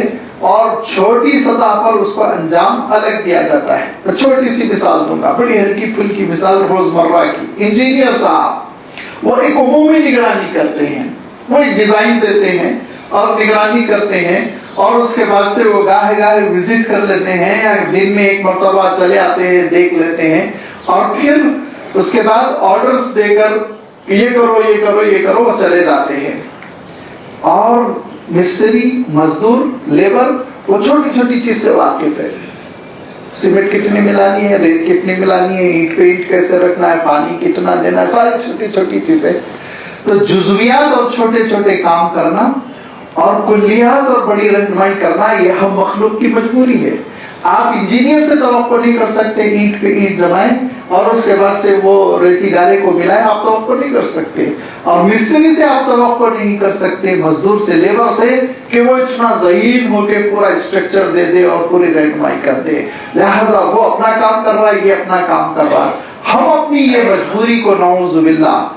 S1: اور چھوٹی سطح پر اس کو انجام الگ دیا جاتا ہے۔ تو چھوٹی سی مثال دوں گا، بڑی ہلکی پھلکی مثال روزمرہ کی۔ انجینئر صاحب وہ ایک عمومی نگرانی کرتے ہیں، وہ ایک ڈیزائن دیتے ہیں اور نگرانی کرتے ہیں، اور اس کے بعد سے وہ گاہے گاہے وزٹ کر لیتے ہیں، یا دن میں 1 مرتبہ چلے آتے ہیں، دیکھ لیتے ہیں، اور پھر اس کے بعد آرڈرز دے کر یہ کرو یہ کرو یہ کرو، وہ چلے جاتے ہیں۔ اور مستری، مزدور، لیبر وہ چھوٹی چھوٹی چیز سے واقف ہے، سیمنٹ کتنی ملانی ہے، ریت کتنی ملانی ہے، اینٹ پہ اینٹ کیسے رکھنا ہے، پانی کتنا دینا ہے، ساری چھوٹی چھوٹی چیزیں۔ تو جزویات اور چھوٹے چھوٹے کام کرنا اور کلیات اور بڑی رہنمائی کرنا، یہ ہم مخلوق کی مجبوری ہے۔ آپ انجینئر سے توقع نہیں کر سکتے اینٹ پہ اینٹ جمائیں اور اس کے بعد سے وہ ریتی گارے کو ملائیں، آپ توقع نہیں کر سکتے، اور مستری سے آپ توقع نہیں کر سکتے، مزدور سے، لیبر سے، کہ وہ اتنا ذہین ہو کے پورا اسٹرکچر دے دے اور پوری رہنمائی کر دے۔ لہذا وہ اپنا کام کر رہا ہے، یہ اپنا کام کر رہا ہے۔ ہم اپنی یہ مجبوری کو، نعوذ باللہ،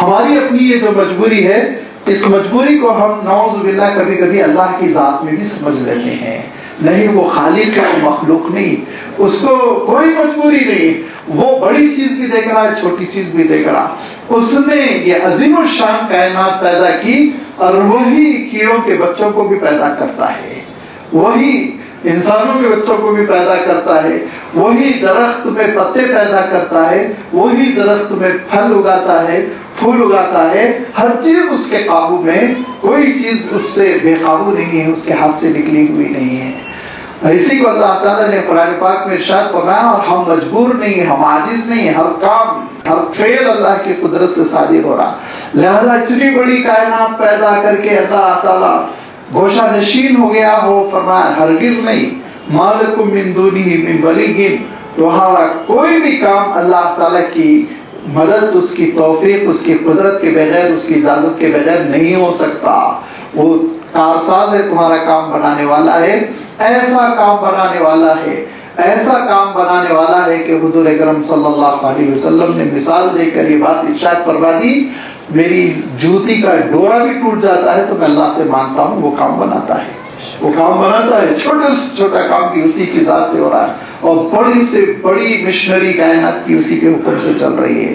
S1: ہماری اپنی یہ جو مجبوری ہے، اس مجبوری کو ہم نعوذ باللہ کبھی کبھی اللہ کی ذات میں بھی سمجھ لیتے ہیں۔ نہیں وہ خالق ہے، وہ مخلوق نہیں، اس کو کوئی مجبوری نہیں، وہ بڑی چیز بھی دیکھ رہا ہے، چھوٹی چیز بھی دیکھ رہا، اس نے یہ عظیم الشان کائنات پیدا کی اور وہی کیڑوں کے بچوں کو بھی پیدا کرتا ہے، وہی انسانوں کے بچوں کو بھی پیدا کرتا ہے، وہی درخت میں پتے پیدا کرتا ہے، وہی درخت میں پھل اگاتا ہے، پھول اگاتا ہے، ہر چیز اس کے قابو میں، کوئی چیز اس سے بے قابو نہیں ہے، اس کے ہاتھ سے نکلی ہوئی نہیں ہے۔ اسی کو اللہ تعالیٰ نے قرآن پاک میں ارشاد فرمایا، اور ہم مجبور نہیں، ہم عاجز نہیں، ہر کام ہر فعل اللہ کی قدرت سے صادر ہو رہا، لہذا اتنی بڑی کائنات پیدا کر کے اللہ تعالیٰ گوشہ نشین ہو گیا ہو، فرمایا ہرگز نہیں، ما لکم من دونہ من ولی، تمہارا کوئی بھی کام اللہ تعالیٰ کی مدد، اس کی توفیق، اس کی قدرت کے بغیر، اس کی اجازت کے بغیر نہیں ہو سکتا۔ وہ کارساز ہے، تمہارا کام بنانے والا ہے، ایسا کام بنانے والا ہے، ایسا کام بنانے والا ہے کہ حضور اکرم صلی اللہ علیہ وسلم نے مثال دے کر یہ بات ارشاد فرما دی، میری جوتی کا ڈورا بھی ٹوٹ جاتا ہے تو میں اللہ سے مانتا ہوں، وہ کام بناتا ہے، وہ کام بناتا ہے، چھوٹے سے چھوٹا کام بھی اسی کی ذات سے ہو رہا ہے، اور بڑی سے بڑی مشنری کائنات کی اسی کے حکم سے چل رہی ہے۔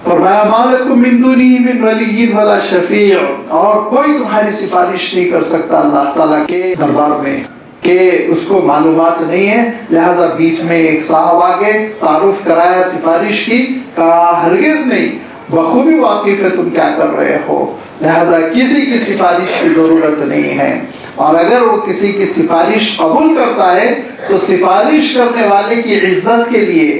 S1: فرمایا ما لکم من دونہ من ولی ولا شفیع، اور کوئی تمہاری سفارش نہیں کر سکتا اللہ تعالیٰ کے دربار میں، کہ اس کو معلومات نہیں ہے، لہذا بیچ میں ایک صاحب آگے تعارف کرایا سفارش کی، کہا ہرگز نہیں، بخوبی واقف ہے تم کیا کر رہے ہو، لہذا کسی کی سفارش کی ضرورت نہیں ہے، اور اگر وہ کسی کی سفارش قبول کرتا ہے تو سفارش کرنے والے کی عزت کے لیے،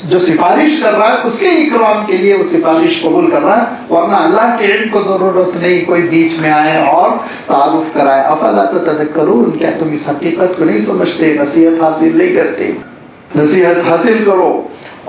S1: جو سفارش کر رہا ہے اس کے اکرام کے لیے وہ سفارش قبول کر رہا ہے، ورنہ اللہ کے علم کو ضرورت نہیں کوئی بیچ میں آئے اور تعارف کرائے۔ افلا تتذکرون، کیا تم اس حقیقت کو نہیں سمجھتے، نصیحت حاصل نہیں کرتے؟ نصیحت حاصل کرو،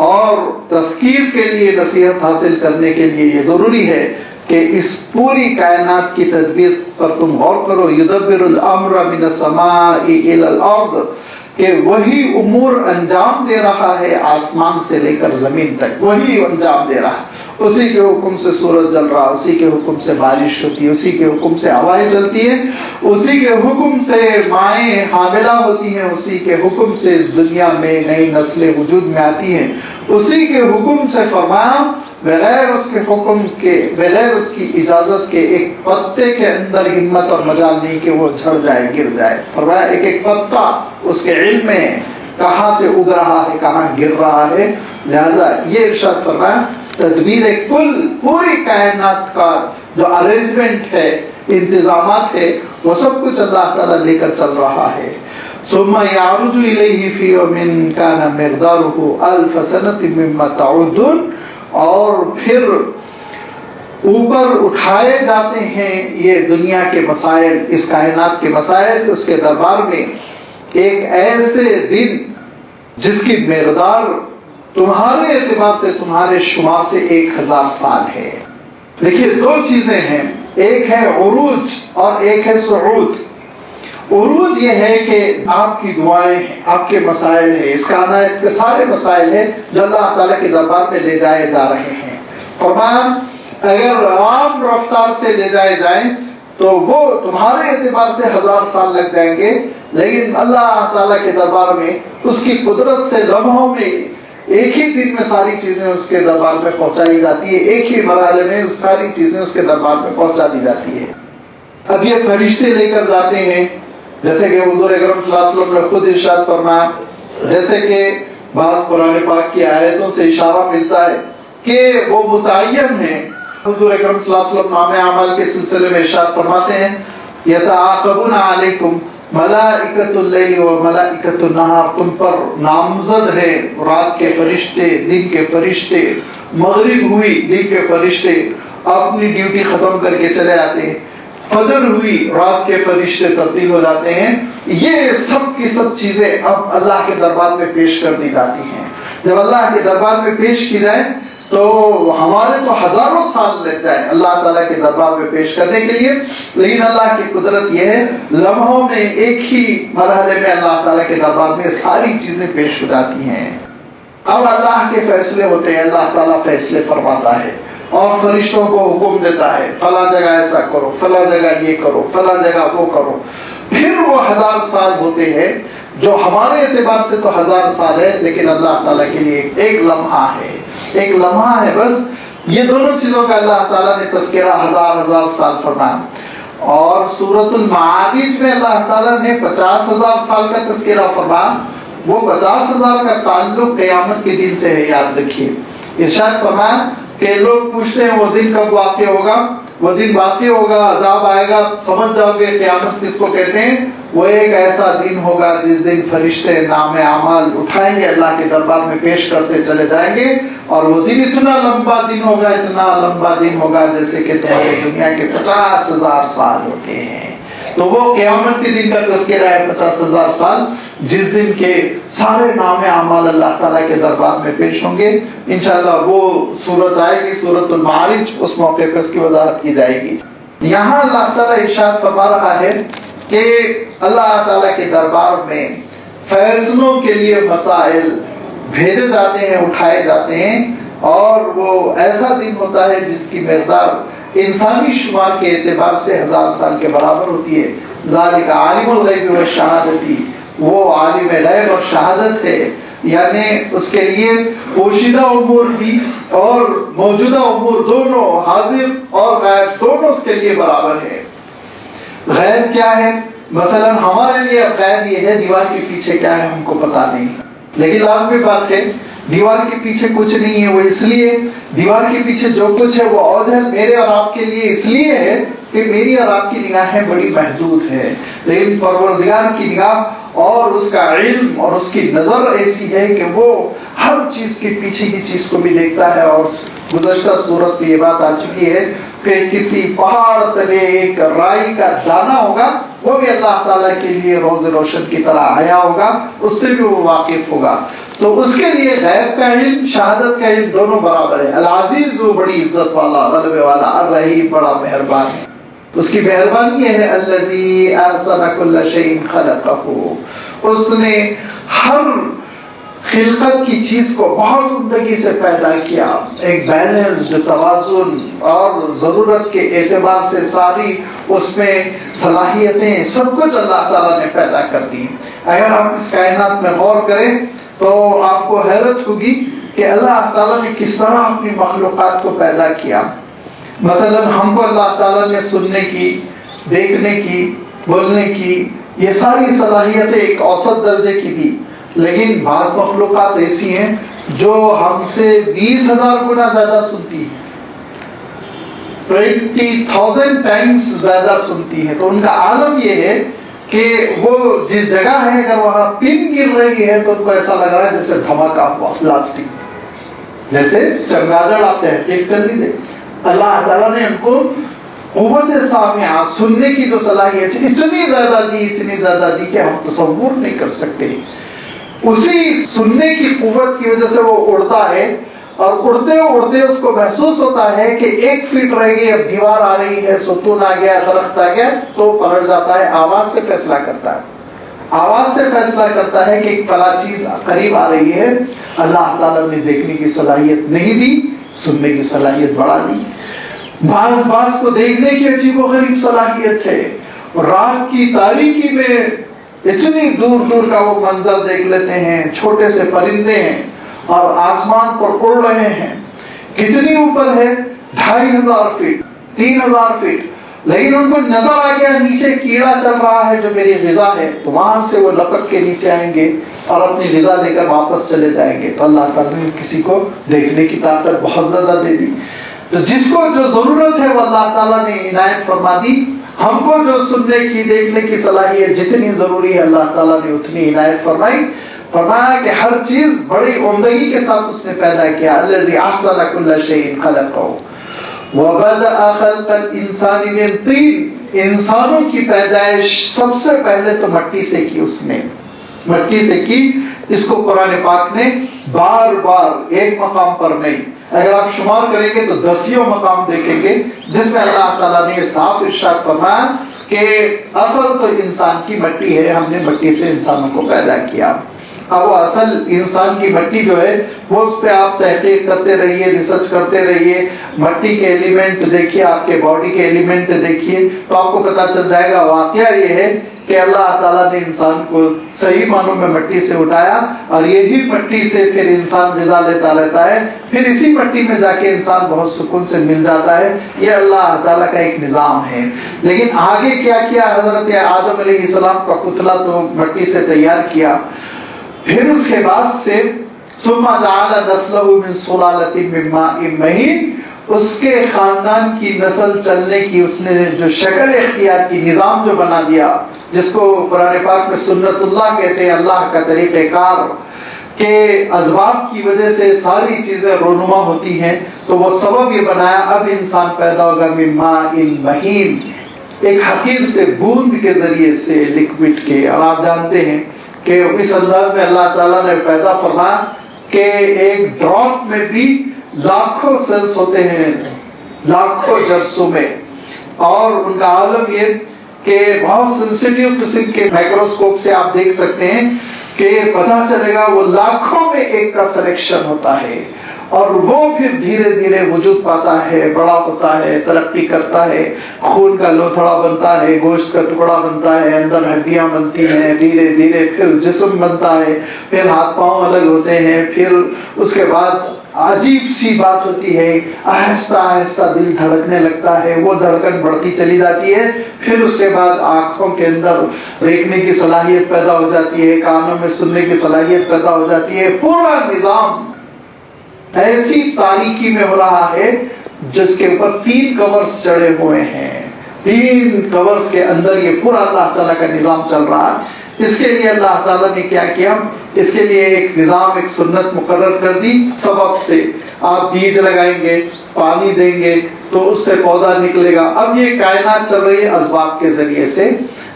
S1: اور تذکیر کے لیے، نصیحت حاصل کرنے کے لیے یہ ضروری ہے کہ اس پوری کائنات کی تدبیر پر تم غور کرو۔ یدبر الامر من السماء الى الارض، کہ وہی امور انجام دے رہا ہے آسمان سے لے کر زمین تک، وہی انجام دے رہا ہے، اسی کے حکم سے سورج جل رہا، اسی کے حکم سے بارش ہوتی ہے، اسی کے حکم سے ہوائیں چلتی ہیں، اسی کے حکم سے مائیں حاملہ ہوتی ہیں، اسی کے حکم سے اس دنیا میں نئی نسلیں وجود میں آتی ہیں، اسی کے حکم سے فرمایا بغیر اس کے حکم کے، بغیر اس کی اجازت کے ایک پتے کے اندر ہمت اور مجال نہیں کہ وہ جھڑ جائے، گر جائے، فرمایا ایک ایک پتا اس کے علم میں کہاں سے اگ رہا ہے، کہاں گر رہا ہے، لہذا یہ ارشاد فرمایا تدبیر کل، پوری کائنات کا جو ارینجمنٹ ہے، انتظامات ہے، وہ سب کچھ اللہ تعالیٰ لے کر چل رہا ہے۔ ثم يعرج إليه في يوم كان مقداره 1000 سنة مما تعدون، اور پھر اوپر اٹھائے جاتے ہیں یہ دنیا کے مسائل، اس کائنات کے مسائل اس کے دربار میں، ایک ایسے دن جس کی مقدار تمہارے اعتبار سے، تمہارے شمار سے 1000 سال ہے۔ دیکھیے دو چیزیں ہیں، ایک ہے عروج اور ایک ہے صعود۔ عروج یہ ہے کہ آپ کی دعائیں ہیں، آپ کے مسائل ہیں، اس کائنات کے سارے مسائل ہیں جو اللہ تعالیٰ کے دربار میں لے جائے جا رہے ہیں۔ فرمایا اگر عام رفتار سے لے جائے جائیں تو وہ تمہارے اعتبار سے 1000 سال لگ جائیں گے، لیکن اللہ تعالیٰ کے دربار میں اس کی قدرت سے لمحوں میں، ایک ہی دن میں ساری چیزیں اس کے دربار میں پہنچائی جاتی ہے، ایک ہی مرحلے میں ساری چیزیں اس کے دربار میں پہنچا دی جاتی ہے۔ اب یہ فرشتے لے کر جاتے ہیں، جیسے کہ حضور اکرم صلی اللہ علیہ وسلم نے خود ارشاد فرمایا، جیسے کہ بعض قرآن پاک کی آیتوں سے اشارہ ملتا ہے کہ وہ متعین ہیں۔ حضور اکرم صلی اللہ علیہ وسلم نام اعمال کے سلسلے میں ارشاد فرماتے ہیں یتعاقبون علیکم ملائکۃ اللیل و ملائکۃ النہار، تم پر نامزد ہے رات کے فرشتے، دن کے فرشتے، مغرب ہوئی دن کے فرشتے اپنی ڈیوٹی ختم کر کے چلے آتے ہیں، فجر ہوئی رات کے فرشتے تبدیل ہو جاتے ہیں۔ یہ سب کی سب چیزیں اب اللہ کے دربار میں پیش کر دی جاتی ہیں۔ جب اللہ کے دربار میں پیش کی جائے تو ہمارے تو ہزاروں سال لگ جائے اللہ تعالیٰ کے دربار میں پیش کرنے کے لیے، لیکن اللہ کی قدرت یہ ہے لمحوں میں ایک ہی مرحلے میں اللہ تعالیٰ کے دربار میں ساری چیزیں پیش ہو جاتی ہیں۔ اب اللہ کے فیصلے ہوتے ہیں، اللہ تعالیٰ فیصلے فرماتا ہے اور فرشتوں کو حکم دیتا ہے فلاں جگہ ایسا کرو، فلاں جگہ یہ کرو، فلاں جگہ وہ کرو، پھر وہ 1000 سال ہوتے ہیں، جو ہمارے اعتبار سے تو 1000 سال ہے، لیکن اللہ تعالیٰ کے لیے ایک لمحہ ہے، ایک لمحہ ہے بس۔ یہ دونوں چیزوں کا اللہ تعالیٰ نے تذکرہ 1000 سال فرمایا۔ اور سورۃ المعارج میں اللہ تعالیٰ نے 50,000 سال کا تذکرہ فرمایا۔ وہ 50,000 کا تعلق قیامت کے دن سے ہے، یاد رکھیے۔ ارشاد فرمایا کہ لوگ پوچھتے ہیں وہ دن کب واقع ہوگا، وہ دن واقع ہوگا، عذاب آئے گا، سمجھ جاؤ گے قیامت کس کو کہتے ہیں۔ وہ ایک ایسا دن ہوگا جس دن فرشتے نام اعمال اٹھائیں گے، اللہ کے دربار میں پیش کرتے چلے جائیں گے، اور وہ دن اتنا لمبا دن ہوگا، اتنا لمبا دن ہوگا جیسے کہ تمہاری دنیا کے 50,000 سال ہوتے ہیں۔ تو وہ قیامت کے دن کا تذکرہ ہے، 50,000 سال، جس دن کے سارے نام اعمال اللہ تعالیٰ کے دربار میں پیش ہوں گے۔ انشاءاللہ وہ صورت آئے گی، سورۃ المعارج، اس موقع پہ اس کی وضاحت کی جائے گی۔ یہاں اللہ تعالیٰ ارشاد فرما رہا ہے کہ اللہ تعالیٰ کے دربار میں فیصلوں کے لیے مسائل بھیجے جاتے ہیں، اٹھائے جاتے ہیں، اور وہ ایسا دن ہوتا ہے جس کی مقدار انسانی شمار کے اعتبار سے 1000 سال کے برابر ہوتی ہے۔ ذالک عالم الغیب والشہادتی، وہ عالم غیب اور شہادت ہے، یعنی اس کے لیے پوشیدہ امور بھی اور موجودہ امور دونوں، حاضر اور غیب دونوں اس کے لیے برابر ہے۔ غیب کیا ہے؟ مثلا ہمارے لیے غیب یہ ہے دیوار کے پیچھے کیا ہے ہم کو پتا نہیں، لیکن لازمی بات ہے دیوار کے پیچھے کچھ نہیں ہے۔ وہ اس لیے دیوار کے پیچھے جو کچھ ہے وہ اوجھل میرے اور آپ کے لیے اس لیے ہے کہ میری اور آپ کی نگاہیں بڑی محدود ہے، لیکن پروردگار کی نگاہ اور اس کا علم اور اس کی نظر ایسی ہے کہ وہ ہر چیز کے پیچھے کی چیز کو بھی دیکھتا ہے۔ اور گزشتہ صورت میں یہ بات آ چکی ہے کہ کسی پہاڑ تلے ایک رائی کا دانہ ہوگا، وہ بھی اللہ تعالیٰ کے لیے روز روشن کی طرح آیا ہوگا، اس سے بھی وہ واقف ہوگا۔ تو اس کے لیے غیب کا علم، شہادت کا علم دونوں برابر ہے۔ العزیز وہ بڑی عزت والا، غلبے والا، الرحیم بڑا مہربان ہے۔ اس کی مہربانی یہ ہے الذی احسن کل شیء خلقہ، اس نے ہر خلقت کی چیز کو بہت عمدگی سے پیدا کیا، ایک بیلنس، جو توازن اور ضرورت کے اعتبار سے ساری اس میں صلاحیتیں سب کچھ اللہ تعالیٰ نے پیدا کر دی۔ اگر آپ اس کائنات میں غور کریں تو آپ کو حیرت ہوگی کہ اللہ تعالیٰ نے کس طرح اپنی مخلوقات کو پیدا کیا۔ مثلا ہم کو اللہ تعالیٰ نے سننے کی، دیکھنے کی، بولنے کی، یہ ساری صلاحیتیں ایک اوسط درجے کی دی، لیکن بعض مخلوقات ایسی ہیں جو ہم سے 20,000 گنا زیادہ سنتی ہیں، 20,000 ٹائمز زیادہ سنتی ہیں۔ تو ان کا عالم یہ ہے کہ وہ جس جگہ ہے اگر وہاں پن گر رہی ہے تو ان کو ایسا لگ رہا ہے جیسے دھماکہ ہوا، پلاسٹک جیسے چمگادڑ آپ تحقیق کر لیجیے۔ اللہ تعالیٰ نے ان کو قوت سامعہ، سننے کی جو صلاحیت اتنی زیادہ دی کہ ہم تصور نہیں کر سکتے۔ اسی سننے کی قوت کی وجہ سے وہ اڑتا ہے، اور اڑتے اڑتے اس کو محسوس ہوتا ہے کہ 1 فٹ رہ گئی، اب دیوار آ رہی ہے، ستون آ گیا، درخت آ گیا، تو پلٹ جاتا ہے، آواز سے فیصلہ کرتا ہے، آواز سے فیصلہ کرتا ہے کہ ایک فلاں چیز قریب آ رہی ہے۔ اللہ تعالیٰ نے دیکھنے کی صلاحیت نہیں دی، سننے کی صلاحیت بڑھا دی۔ بعض کو دیکھنے کی عجیب و غریب صلاحیت ہے، رات کی تاریکی میں اتنی دور دور کا وہ منظر دیکھ لیتے ہیں، چھوٹے سے پرندے ہیں اور آسمان پر اڑ رہے ہیں، کتنی اوپر ہے، 2,500 فٹ، 3,000 فٹ، لیکن ان کو نظر آ گیا نیچے کیڑا چل رہا ہے جو میری غذا ہے، تو وہاں سے وہ لپک کے نیچے آئیں گے اور اپنی غذا لے کر واپس چلے جائیں گے۔ تو اللہ تعالیٰ نے کسی کو دیکھنے کی طاقت بہت زیادہ دے دی، تو جس کو جو ضرورت ہے وہ اللہ تعالیٰ نے عنایت فرما دی۔ ہم کو جو سننے کی، دیکھنے کی صلاحیت جتنی ضروری ہے اللہ تعالیٰ نے اتنی عنایت فرمائی۔ فرمایا کہ ہر چیز بڑی عمدگی کے ساتھ اس نے پیدا کیا۔ الذی احسن کل شیء خلقہ وبدأ خلق الانسان من طین، انسانوں کی پیدائش سب سے پہلے تو مٹی سے کی، اس نے مٹی سے کی۔ اس کو قرآن پاک نے بار بار ایک مقام پر نہیں، اگر آپ شمار کریں گے تو 10 مقام دیکھیں گے جس میں اللہ تعالیٰ نے صاف ارشاد فرمایا کہ اصل تو انسان کی مٹی ہے، ہم نے مٹی سے انسانوں کو پیدا کیا۔ اب وہ اصل انسان کی مٹی جو ہے وہ اس پہ آپ تحقیق کرتے رہیے، ریسرچ کرتے رہیے، مٹی کے ایلیمنٹ دیکھیے، آپ کے باڈی کے ایلیمنٹ دیکھیے، تو آپ کو پتہ چل جائے گا۔ واقعہ یہ ہے کہ اللہ تعالیٰ نے انسان کو صحیح معنوں میں مٹی سے اٹھایا اور یہی مٹی سے پھر انسان غذا لیتا رہتا ہے، پھر اسی مٹی میں جا کے انسان بہت سکون سے مل جاتا ہے۔ یہ اللہ تعالیٰ کا ایک نظام ہے۔ لیکن آگے کیا کیا؟ حضرت آدم علیہ السلام کا پتلا تو مٹی سے تیار کیا، پھر اس کے بعد سے ثم جعل نسلہ من صلالۃ من ماء مہین، اس کے خاندان کی نسل چلنے کی اس نے جو شکل اختیار کی، نظام جو بنا دیا، جس کو قرآن پاک میں سنت اللہ کہتے ہیں، اللہ کا طریقہ کار، کہ اسباب کی وجہ سے ساری چیزیں رونما ہوتی ہیں، تو وہ سبب یہ بنایا اب انسان پیدا ہوگا من ماء مہین، ایک حقیر سے، بوند کے ذریعے سے، لکوڈ کے۔ اور آپ جانتے ہیں کہ اس انداز میں اللہ تعالیٰ نے پیدا فرمایا کہ ایک ڈراپ میں بھی لاکھوں سیلز ہوتے ہیں، لاکھوں جرسوں میں، اور ان کا عالم یہ کہ بہت سینسیٹیو قسم کے مائکروسکوپ سے آپ دیکھ سکتے ہیں کہ پتہ چلے گا وہ لاکھوں میں ایک کا سلیکشن ہوتا ہے، اور وہ پھر دھیرے دھیرے وجود پاتا ہے، بڑا ہوتا ہے، ترقی کرتا ہے، خون کا لوتھڑا بنتا ہے، گوشت کا ٹکڑا بنتا ہے، اندر ہڈیاں بنتی ہیں، دھیرے دھیرے پھر جسم بنتا ہے، پھر ہاتھ پاؤں الگ ہوتے ہیں، پھر اس کے بعد عجیب سی بات ہوتی ہے، آہستہ آہستہ دل دھڑکنے لگتا ہے، وہ دھڑکن بڑھتی چلی جاتی ہے، پھر اس کے بعد آنکھوں کے اندر دیکھنے کی صلاحیت پیدا ہو جاتی ہے، کانوں میں سننے کی صلاحیت پیدا ہو جاتی ہے۔ پورا نظام ایسی تاریکی میں ہو رہا ہے جس کے اوپر 3 کورز چڑھے ہوئے ہیں، 3 کورز کے اندر یہ پورا اللہ تعالیٰ کا نظام چل رہا ہے۔ اس کے لیے اللہ تعالیٰ نے کیا کیا؟ اس کے لیے ایک نظام، ایک سنت مقرر کر دی۔ سبب سے آپ بیج لگائیں گے، پانی دیں گے تو اس سے پودا نکلے گا۔ اب یہ کائنات چل رہی ہے اسباب کے ذریعے سے،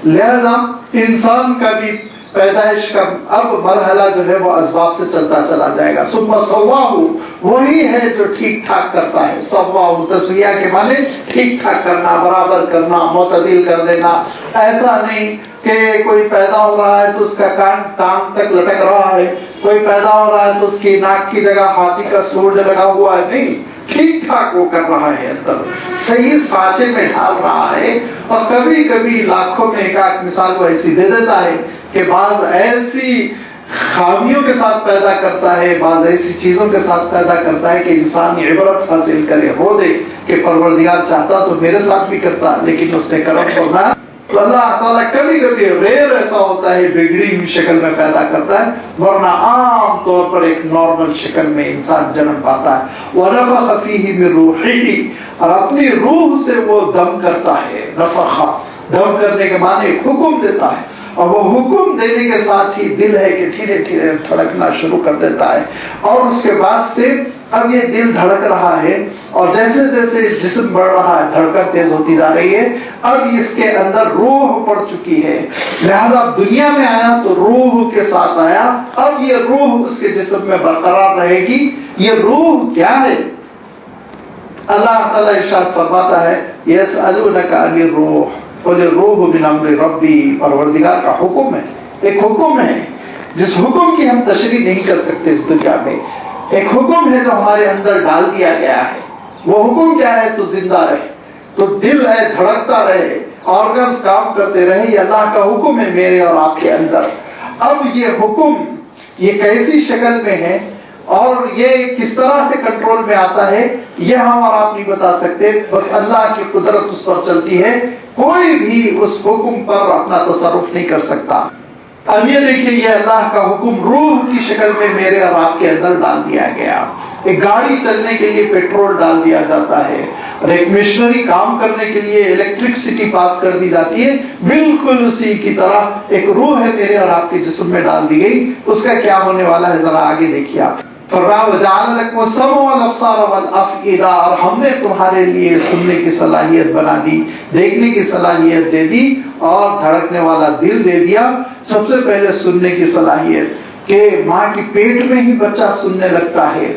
S1: لہذا انسان کا بھی پیدائش کا اب مرحلہ جو ہے وہ اسباب سے چلتا چلا جائے گا۔ ثم سواہ، وہی ہے جو ٹھیک ٹھاک کرتا ہے۔ سواہ تسویہ کے معنی ٹھیک ٹھاک کرنا، برابر کرنا، معتدل کر دینا۔ ایسا نہیں کہ کوئی پیدا ہو رہا ہے تو اس کا کان ٹانگ تک لٹک رہا ہے، کوئی پیدا ہو رہا ہے تو اس کی ناک کی جگہ ہاتھی کا سونڈ لگا ہوا ہے، نہیں، ٹھیک ٹھاک وہ کر رہا ہے، اندر صحیح سانچے میں ڈال رہا ہے۔ اور کبھی کبھی لاکھوں میں ایک آدھ مثال کو ایسی دے دیتا ہے کہ بعض ایسی خامیوں کے ساتھ پیدا کرتا ہے، بعض ایسی چیزوں کے ساتھ پیدا کرتا ہے کہ انسان عبرت حاصل کرے، رو دے کہ پروردگار چاہتا تو میرے ساتھ بھی کرتا، لیکن اس نے کرم فرمایا۔ تو اللہ تعالیٰ کبھی کبھی ریئر ایسا ہوتا ہے بگڑی ہوئی شکل میں پیدا کرتا ہے، ورنہ عام طور پر ایک نارمل شکل میں انسان جنم پاتا ہے۔ وَنَفَخَ فِيهِ مِن رُوحِهِ، اور اپنی روح سے وہ دم کرتا ہے۔ نفخہ، دم کرنے کے معنی ایک حکم دیتا ہے، اور وہ حکم دینے کے ساتھ ہی دل ہے کہ دھیرے دھیرے دھڑکنا شروع کر دیتا ہے۔ اور اس کے بعد سے اب یہ دل دھڑک رہا ہے، اور جیسے جیسے جسم بڑھ رہا ہے، دھڑکن تیز ہوتی جا رہی ہے، اب اس کے اندر روح پڑ چکی ہے، لہذا دنیا میں آیا تو روح کے ساتھ آیا، اب یہ روح اس کے جسم میں برقرار رہے گی۔ یہ روح کیا ہے؟ اللہ تعالیٰ ارشاد فرماتا ہے یسألونک عن الروح قل الروح من امر ربی، پروردگار کا حکم ہے، ایک حکم ہے جس حکم کی ہم تشریح نہیں کر سکتے اس دنیا میں، ایک حکم ہے جو ہمارے اندر ڈال دیا گیا ہے۔ وہ حکم کیا ہے؟ تو زندہ رہے، تو دل ہے دھڑکتا رہے، آرگنز کام کرتے رہے، یہ اللہ کا حکم ہے میرے اور آپ کے اندر۔ اب یہ حکم یہ کیسی شکل میں ہے اور یہ کس طرح سے کنٹرول میں آتا ہے، یہ ہم اور آپ نہیں بتا سکتے، بس اللہ کی قدرت اس پر چلتی ہے، کوئی بھی اس حکم پر اپنا تصرف نہیں کر سکتا۔ اب یہ دیکھیے، یہ اللہ کا حکم روح کی شکل میں میرے اور آپ کے اندر ڈال دیا گیا۔ ایک گاڑی چلنے کے لیے پیٹرول ڈال دیا جاتا ہے، اور ایک مشنری کام کرنے کے لیے الیکٹرکسٹی پاس کر دی جاتی ہے، بالکل اسی کی طرح ایک روح ہے میرے اور آپ کے جسم میں ڈال دی گئی۔ اس کا کیا ہونے والا ہے ذرا آگے دیکھیے آپ۔ وَجَعَلَ لَكُمُ السَّمْعَ وَالْأَبْصَارَ وَالْأَفْئِدَةَ، اور ہم نے تمہارے لیے سننے کی صلاحیت بنا دی، دیکھنے کی صلاحیت دے دی، اور دھڑکنے والا دل دے دیا۔ سب سے پہلے سننے کی صلاحیت کہ ماں کی پیٹ میں ہی بچہ سننے لگتا ہے،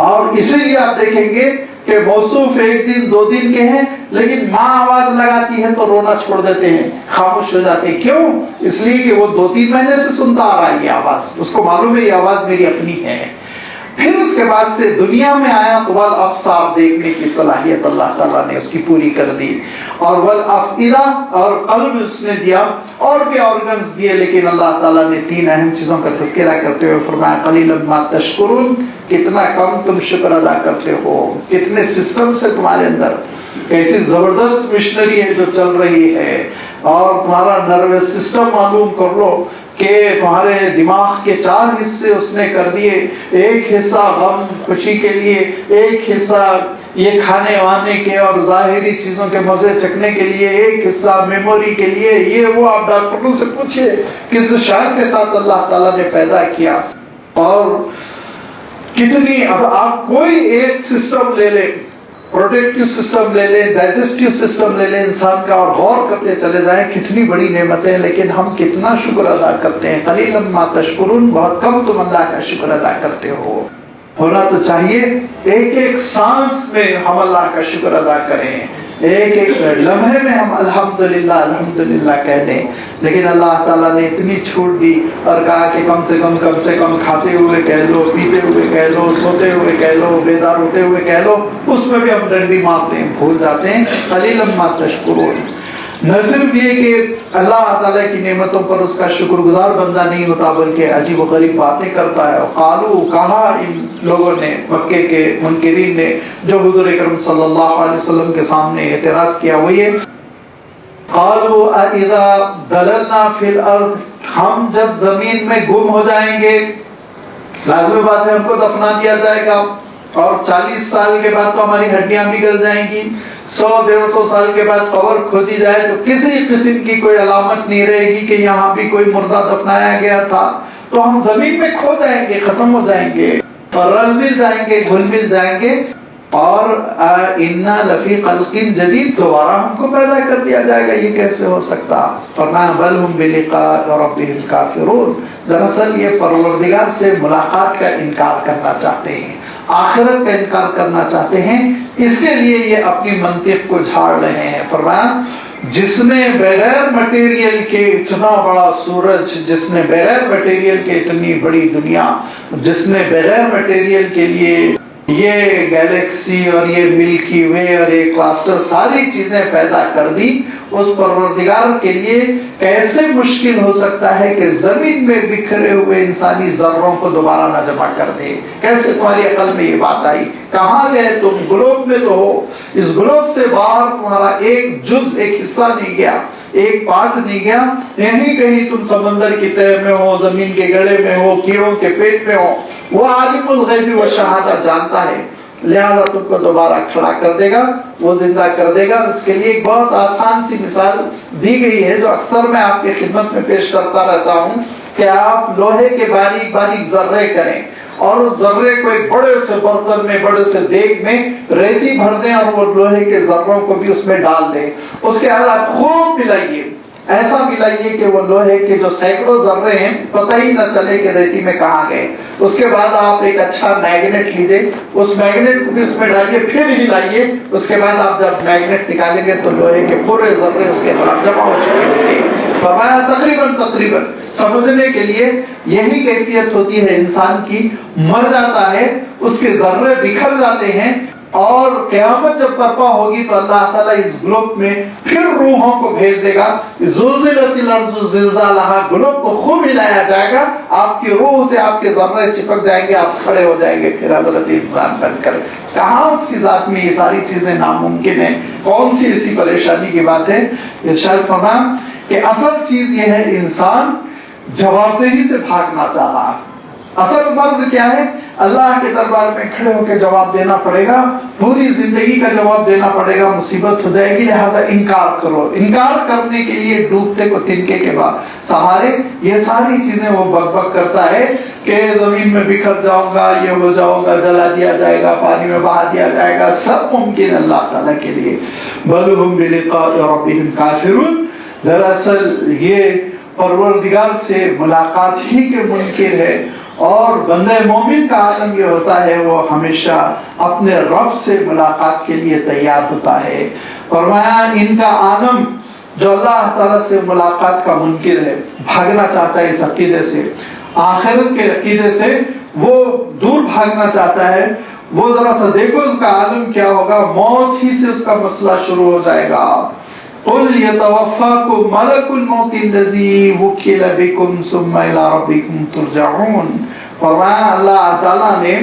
S1: اور اسی لیے آپ دیکھیں گے کہ موصوف 1 دن 2 دن کے ہیں، لیکن ماں آواز لگاتی ہے تو رونا چھوڑ دیتے ہیں، خاموش ہو جاتے ہیں۔ کیوں؟ اس لیے کہ وہ 2-3 مہینے سے سنتا آ رہا ہے یہ آواز، اس کو معلوم ہے یہ آواز میری اپنی ہے۔ پھر اس کے بعد سے دنیا میں آیا تو والابصار دیکھنے کی صلاحیت اللہ تعالیٰ نے اس کی پوری کر دی، اور والافئدہ اور قلب اس نے دیا، اور بھی آرگنز دیے، لیکن اللہ تعالیٰ نے 3 اہم چیزوں کا تذکرہ کرتے ہوئے فرمایا قلیلا ما تشکرون، کتنا کم تم شکر ادا کرتے ہو، کتنے سسٹم سے تمہارے اندر ایسی زبردست مشنری ہے جو چل رہی ہے، اور تمہارا نروس سسٹم معلوم کر لو کہ تمہارے دماغ کے 4 حصے اس نے کر دیے، ایک حصہ غم خوشی کے لیے، ایک حصہ یہ کھانے وانے کے اور ظاہری چیزوں کے مزے چکنے کے لیے، ایک حصہ میموری کے لیے، یہ وہ آپ ڈاکٹروں سے پوچھئے کس شان کے ساتھ اللہ تعالیٰ نے پیدا کیا، اور کتنی، اب آپ کوئی ایک سسٹم لے لیں، پروٹیکٹیو سسٹم لے لیں، ڈائجسٹیو سسٹم لے لیں انسان کا، اور غور کرتے چلے جائیں کتنی بڑی نعمتیں، لیکن ہم کتنا شکر ادا کرتے ہیں؟ قلیلا ما تشکرون، بہت کم تم اللہ کا شکر ادا کرتے ہو۔ ہونا تو چاہیے ایک ایک سانس میں ہم اللہ کا شکر ادا کریں، ایک ایک لمحے میں ہم الحمدللہ الحمدللہ کہہ دیں، لیکن اللہ تعالیٰ نے اتنی چھوٹ دی اور کہا کہ کم سے کم کھاتے ہوئے کہہ لو، پیتے ہوئے کہہ لو، سوتے ہوئے کہہ لو، بیدار ہوتے ہوئے کہہ لو، اس میں بھی ہم ڈنڈی مارتے ہیں، بھول جاتے ہیں۔ قلیلا ما تشکرون، نہ صرف یہ کہ اللہ تعالیٰ کی نعمتوں پر اس کا شکر گزار بندہ نہیں ہوتا، بلکہ عجیب و غریب باتیں کرتا ہے۔ قالو، کہا ان لوگوں نے، مکے کے منکرین نے، جو حضور اکرم صلی اللہ علیہ وسلم کے سامنے اعتراض کیا، وہ یہ قالو اذا ضللنا فی الارض، ہم جب زمین میں گم ہو جائیں گے، لازمی بات ہے ہم کو دفنا دیا جائے گا، اور 40 سال کے بعد تو ہماری ہڈیاں بھی گل جائیں گی، 100-150 سال کے بعد قبر کھودی جائے تو کسی قسم کی کوئی علامت نہیں رہے گی کہ یہاں بھی کوئی مردہ دفنایا گیا تھا، تو ہم زمین میں کھو جائیں گے، ختم ہو جائیں گے، اور رل مل جائیں گے، گھل مل جائیں گے، اور انا لفی خلق جدید، دوبارہ ہم کو پیدا کر دیا جائے گا، یہ کیسے ہو سکتا؟ فرمایا بل ہم بلقاء ربہم کافرون، دراصل یہ پروردگار سے ملاقات کا انکار کرنا چاہتے ہیں، آخرت کا انکار کرنا چاہتے ہیں، اس کے لیے یہ اپنی منطق کو جھاڑ رہے ہیں۔ فرمایا جس نے بغیر مٹیریل کے اتنا بڑا سورج، جس نے بغیر مٹیریل کے اتنی بڑی دنیا، جس نے بغیر مٹیریل کے لیے یہ گیلیکسی اور یہ ملکی وے اور یہ کلاسٹر ساری چیزیں پیدا کر دی، اس پروردگار کے لیے کیسے مشکل ہو سکتا ہے کہ زمین میں بکھرے ہوئے انسانی ذروں کو دوبارہ نہ جمع کر دے؟ کیسے تمہاری عقل میں یہ بات آئی؟ کہاں گئے تم؟ گلوب میں تو ہو، اس گلوب سے باہر تمہارا ایک جز، ایک حصہ نہیں گیا، ایک پارٹ نہیں گیا، یہیں کہیں تم سمندر کی تہہ میں ہو، زمین کے گڑھے میں ہو، کیڑوں کے پیٹ میں ہو۔ وہ عالم الغیب والشہادہ جانتا ہے، لہذا تم کو دوبارہ کھڑا کر دے گا، وہ زندہ کر دے گا۔ اس کے لیے ایک بہت آسان سی مثال دی گئی ہے جو اکثر میں آپ کی خدمت میں پیش کرتا رہتا ہوں، کہ آپ لوہے کے باریک باریک ذرے کریں، اور اس ذرے کو ایک بڑے سے برتن میں، بڑے سے دیگ میں ریتی بھر دیں، اور وہ لوہے کے ذروں کو بھی اس میں ڈال دیں۔ اس کے بعد آپ خوب ملائیے، ایسا ملائیے کہ وہ لوہے کے جو سینکڑوں ذرے ہیں پتہ ہی نہ چلے کہ ریتی میں کہاں گئے۔ اس کے بعد آپ ایک اچھا میگنیٹ لیجئے، اس میگنیٹ کو بھی اس میں ڈالیے، پھر ہلائیے۔ اس کے بعد آپ جب میگنیٹ نکالیں گے تو لوہے کے پورے ذرے اس کے خلاف جمع ہو چکے ہوں گے۔ فرمایا تقریباً سمجھنے کے لیے یہی کیفیت ہوتی ہے انسان کی، مر جاتا ہے، اس کے ذرے بکھر جاتے ہیں، اور قیامت جب برپا ہوگی تو اللہ تعالیٰ اس گلوب میں پھر روحوں کو بھیج دے گا۔ زلزلت الارض زلزالہا، گلوب کو خوب ہلایا جائے گا، آپ کی روح سے آپ کے ذرے چپک جائیں گے، آپ کھڑے ہو جائیں گے پھر حضرت انسان بن کر۔ کہاں اس کی ذات میں یہ ساری چیزیں ناممکن ہیں؟ کون سی ایسی پریشانی کی بات ہے؟ ارشاد فرمایا کہ اصل چیز یہ ہے انسان جواب دہی سے بھاگنا چاہ رہا۔ اصل مرض کیا ہے؟ اللہ کے دربار میں کھڑے ہو کے جواب دینا پڑے گا، پوری زندگی کا جواب دینا پڑے گا، مصیبت ہو جائے گی، لہذا انکار کرو۔ انکار کرنے کے لیے ڈوبتے کو تنکے کے بعد سہارے، یہ ساری چیزیں وہ بک بک کرتا ہے کہ زمین میں بکھر جاؤں گا، یہ ہو جاؤں گا، جلا دیا جائے گا، پانی میں بہا دیا جائے گا، سب ممکن اللہ تعالیٰ کے لیے۔ بل ہم بلقاء ربہم کافرون، دراصل یہ پروردگار سے ملاقات ہی کے منکر ہے، اور بندہ مومن کا عالم یہ ہوتا ہے وہ ہمیشہ اپنے رب سے ملاقات کے لیے تیار ہوتا ہے۔ فرمایا ان کا عالم جو اللہ تعالیٰ سے ملاقات کا منکر ہے، بھاگنا چاہتا ہے اس عقیدے سے، آخرت کے عقیدے سے وہ دور بھاگنا چاہتا ہے، وہ ذرا سا دیکھو اس کا عالم کیا ہوگا، موت ہی سے اس کا مسئلہ شروع ہو جائے گا۔ قُلْ يَتَوَفَّاكُمْ مَلَكُ الْمَوْتِ الَّذِي وُكِّلَ بِكُمْ ثُمَّ إِلَىٰ رَبِّكُمْ تُرْجَعُونَ۔ فرمایا اللہ تعالیٰ نے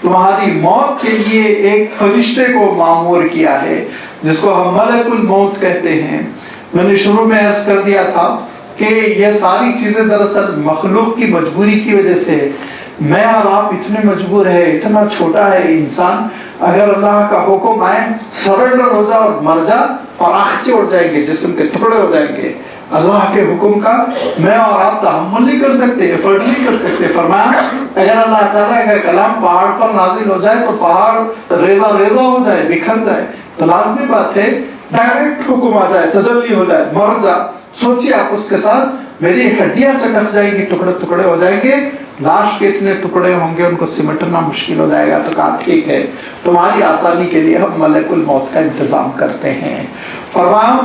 S1: تمہاری موت کے لیے ایک فرشتے کو مامور کیا ہے جس کو ہم ملک الموت کہتے ہیں۔ میں نے شروع میں عرض کر دیا تھا کہ یہ ساری چیزیں دراصل مخلوق کی مجبوری کی وجہ سے، میں اور آپ اتنے مجبور ہے، اتنا چھوٹا ہے انسان، اگر اللہ کا حکم آئے سرنڈر ہو جا اور مر جا، پراخچے اڑ جائیں گے، جسم کے ٹکڑے ہو جائیں گے۔ اللہ کے حکم کا میں اور آپ تحمل نہیں کر سکتے، ایفرٹ نہیں کر سکتے۔ فرمایا اگر اللہ تعالیٰ کا کلام پہاڑ پر نازل ہو جائے تو پہاڑ ریزہ ریزہ ہو جائے، بکھر جائے، تو لازمی بات ہے ڈائریکٹ حکم آ جائے، تجلی ہو جائے، مر جا۔ سوچیے آپ اس کے ساتھ میری ہڈیاں چٹک جائیں گی، ٹکڑے ٹکڑے ہو جائیں گے، لاش کے اتنے ٹکڑے ہوں گے ان کو سمٹنا مشکل ہو جائے گا۔ تو کہا ٹھیک ہے، تمہاری آسانی کے لیے ہم ملک الموت کا انتظام کرتے ہیں۔ فرمایا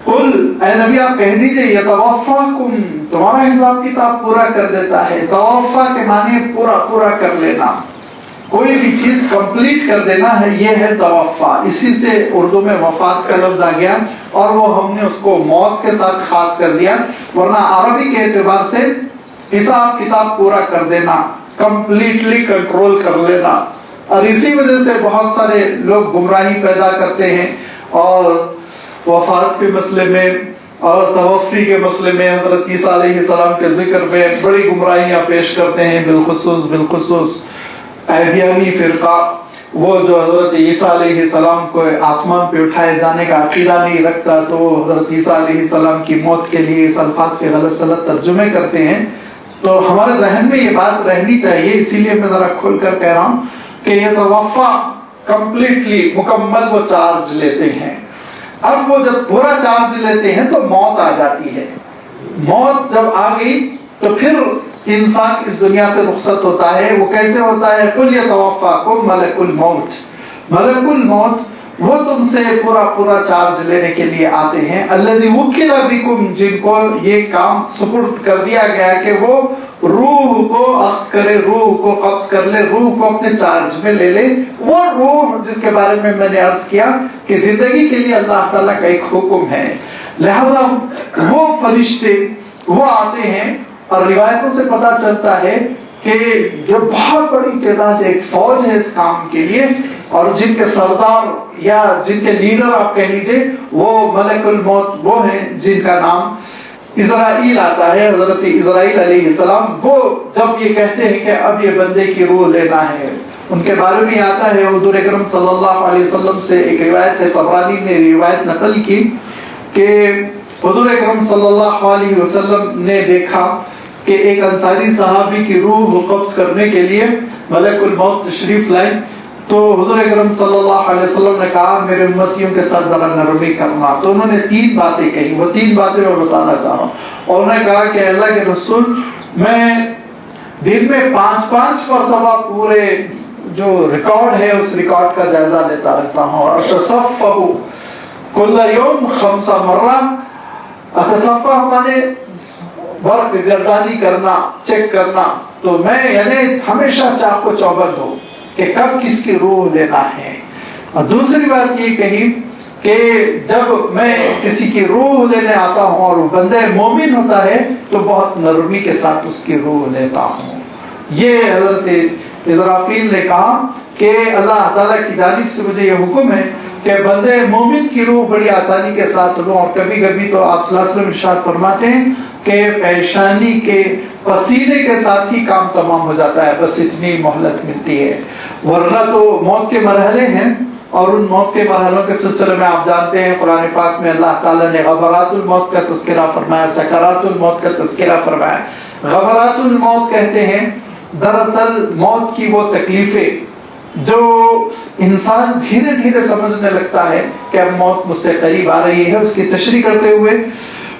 S1: قل اے نبی آپ کہہ دیجئے یتوفاکم، تمہارا حساب کتاب پورا کر دیتا ہے۔ توفا کے معنی پورا کر لینا، کوئی بھی چیز کمپلیٹ کر دینا ہے، یہ ہے توفا۔ اسی سے اردو میں وفات کا لفظ آ گیا اور وہ ہم نے اس کو موت کے ساتھ خاص کر دیا، ورنہ عربی کے اعتبار سے حساب کتاب پورا کر دینا، کمپلیٹلی کنٹرول کر لینا۔ اور اسی وجہ سے بہت سارے لوگ گمراہی پیدا کرتے ہیں اور وفات کے مسئلے میں اور توفی کے مسئلے میں حضرت عیسیٰ علیہ السلام کے ذکر میں بڑی گمراہیاں پیش کرتے ہیں، بالخصوص عیدیانی فرقہ، وہ جو حضرت عیسیٰ علیہ السلام کو آسمان پہ اٹھائے جانے کا عقیدہ نہیں رکھتا، تو وہ حضرت عیسیٰ علیہ السلام کی موت کے لیے اس الفاظ کے غلط سلط ترجمے کرتے ہیں۔ تو ہمارے ذہن میں یہ بات رہنی چاہیے، اسی لیے میں ذرا کھول کر کہہ رہا ہوں کہ یہ توفا کمپلیٹلی مکمل وہ چارج لیتے ہیں۔ اب وہ جب پورا چارج لیتے ہیں تو موت آ جاتی ہے۔ موت جب آ گئی تو پھر انسان اس دنیا سے رخصت ہوتا ہے۔ وہ کیسے ہوتا ہے؟ قُلْ يَتَوَفَّاكُمْ مَلَكُ الْمَوْتِ، ملک الموت وہ تم سے پورا چارج لینے کے لیے آتے ہیں۔ الَّذِي وُكِّلَ بِكُمْ، جن کو یہ کام سپرد کر دیا گیا کہ وہ روح کو اخذ کرے، روح کو قبض کر لے، روح کو اپنے چارج میں لے لے۔ وہ روح جس کے بارے میں نے عرض کیا کہ زندگی کے لیے اللہ تعالیٰ کا ایک حکم ہے، لہذا وہ فرشتے وہ آتے ہیں، اور روایتوں سے پتہ چلتا ہے کہ جو بہت بڑی تعداد ایک فوج ہے اس کام کے لیے، اور جن کے سردار یا جن کے لیڈر آپ کہہ لیجئے وہ ملک الموت وہ ہیں جن کا نام اسرائیل آتا ہے، حضرت اسرائیل علیہ السلام۔ وہ جب یہ کہتے ہیں کہ اب یہ بندے کی روح لینا ہے، ان کے بارے میں آتا ہے حضور اکرم صلی اللہ علیہ وسلم سے ایک روایت ہے، طبرانی نے روایت نقل کی کہ حضور اکرم صلی اللہ علیہ وسلم نے دیکھا کہ ایک انصاری صحابی کی روح قبض کرنے کے لیے ملک الموت تشریف لائے، تو حضور اکرم صلی اللہ علیہ وسلم نے کہا میرے امتیوں کے ساتھ ذرا نرمی کرنا۔ تو انہوں نے 3 باتیں کہی، وہ 3 باتیں میں بتانا چاہ رہا ہوں۔ اور انہوں نے کہا کہ اللہ کے رسول، میں دن میں 5 مرتبہ پورے جو ریکارڈ ہے اس ریکارڈ کا جائزہ لیتا رہتا ہوں، اور اتصفح کل یوم 5 مرہ، اتصفح مانے برق گردانی کرنا، چیک کرنا، تو میں یعنی ہمیشہ چاق و چوبند ہو کہ کب کس کی روح لینا ہے۔ اور دوسری بات یہ کہی کہ جب میں کسی کی روح لینے آتا ہوں اور بندہ مومن ہوتا ہے تو بہت نرمی کے ساتھ اس کی روح لیتا ہوں۔ یہ حضرت اسرافیل نے کہا کہ اللہ تعالیٰ کی جانب سے مجھے یہ حکم ہے کہ بندے مومن کی روح بڑی آسانی کے ساتھ لوں، اور کبھی کبھی تو آپ صلی اللہ علیہ وسلم ارشاد فرماتے ہیں کہ پیشانی کے پسینے کے ساتھ ہی کام تمام ہو جاتا ہے، بس اتنی مہلت ملتی ہے، ورنہ تو موت کے مرحلے ہیں، اور ان موت کے مرحلوں کے سلسلے میں آپ جانتے ہیں قرآن پاک میں اللہ تعالیٰ نے غبرات الموت کا تذکرہ فرمایا، سکرات الموت کا تذکرہ فرمایا۔ غبرات الموت کہتے ہیں دراصل موت کی وہ تکلیفیں جو انسان دھیرے دھیرے سمجھنے لگتا ہے کہ اب موت مجھ سے قریب آ رہی ہے۔ اس کی تشریح کرتے ہوئے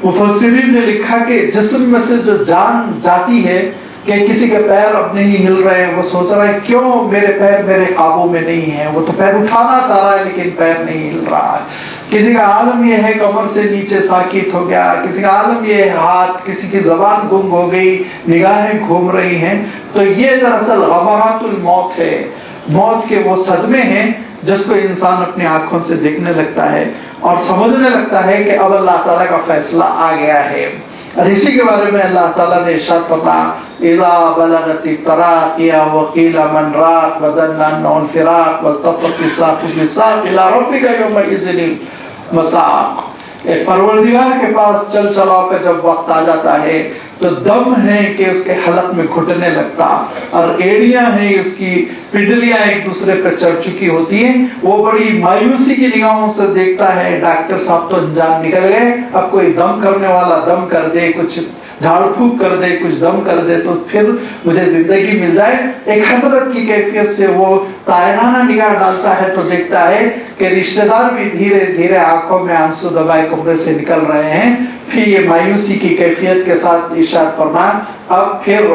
S1: مفسرین نے لکھا کہ جسم میں سے جو جان جاتی ہے کہ کسی کے پیر اب نہیں ہل رہے ہیں، وہ سوچ رہا ہے کیوں میرے پیر میرے قابو میں نہیں ہیں، وہ تو پیر اٹھانا چاہ رہا ہے لیکن پیر نہیں ہل رہا ہے، کسی کا عالم یہ ہے کمر سے نیچے ساکت ہو گیا، کسی کا عالم یہ ہے ہاتھ، کسی کی زبان گم ہو گئی، نگاہیں گھوم رہی ہیں. تو یہ دراصل غمرات الموت ہے، موت کے وہ صدمے ہیں جس کو انسان اپنی آنکھوں سے دیکھنے لگتا ہے اور سمجھنے لگتا ہے کہ اب اللہ تعالیٰ کا فیصلہ آ گیا ہے. اور اسی کے بارے میں اللہ تعالیٰ نے ارشاد فرمایا اذا بلغت التراقی وقیل من راق وظن انه الفراق والتفت الساق بالساق الى ربك يومئذ المساق. ایک پروردگار کے پاس چل چلاؤ کا جب وقت آ جاتا ہے تو دم ہے کہ اس کے حلق میں گھٹنے لگتا، اور ایڑیاں ہیں اس کی پنڈلیاں ایک دوسرے پر چڑھ چکی ہوتی ہیں. وہ بڑی مایوسی کی نگاہوں سے دیکھتا ہے ڈاکٹر صاحب تو جان نکل گئے، اب کوئی دم کرنے والا دم کر دے، کچھ جھاڑ پھونک کر دے، کچھ دم کر دے تو پھر مجھے زندگی مل جائے. ایک حسرت کی کیفیت سے وہ طائرانہ نگاہ ڈالتا ہے تو دیکھتا ہے کہ رشتہ دار بھی دھیرے دھیرے آنکھوں میں آنسو دبائے کمرے سے نکل رہے ہیں. پھر یہ مایوسی کی کیفیت کے ساتھ ارشاد فرمایا اب پھر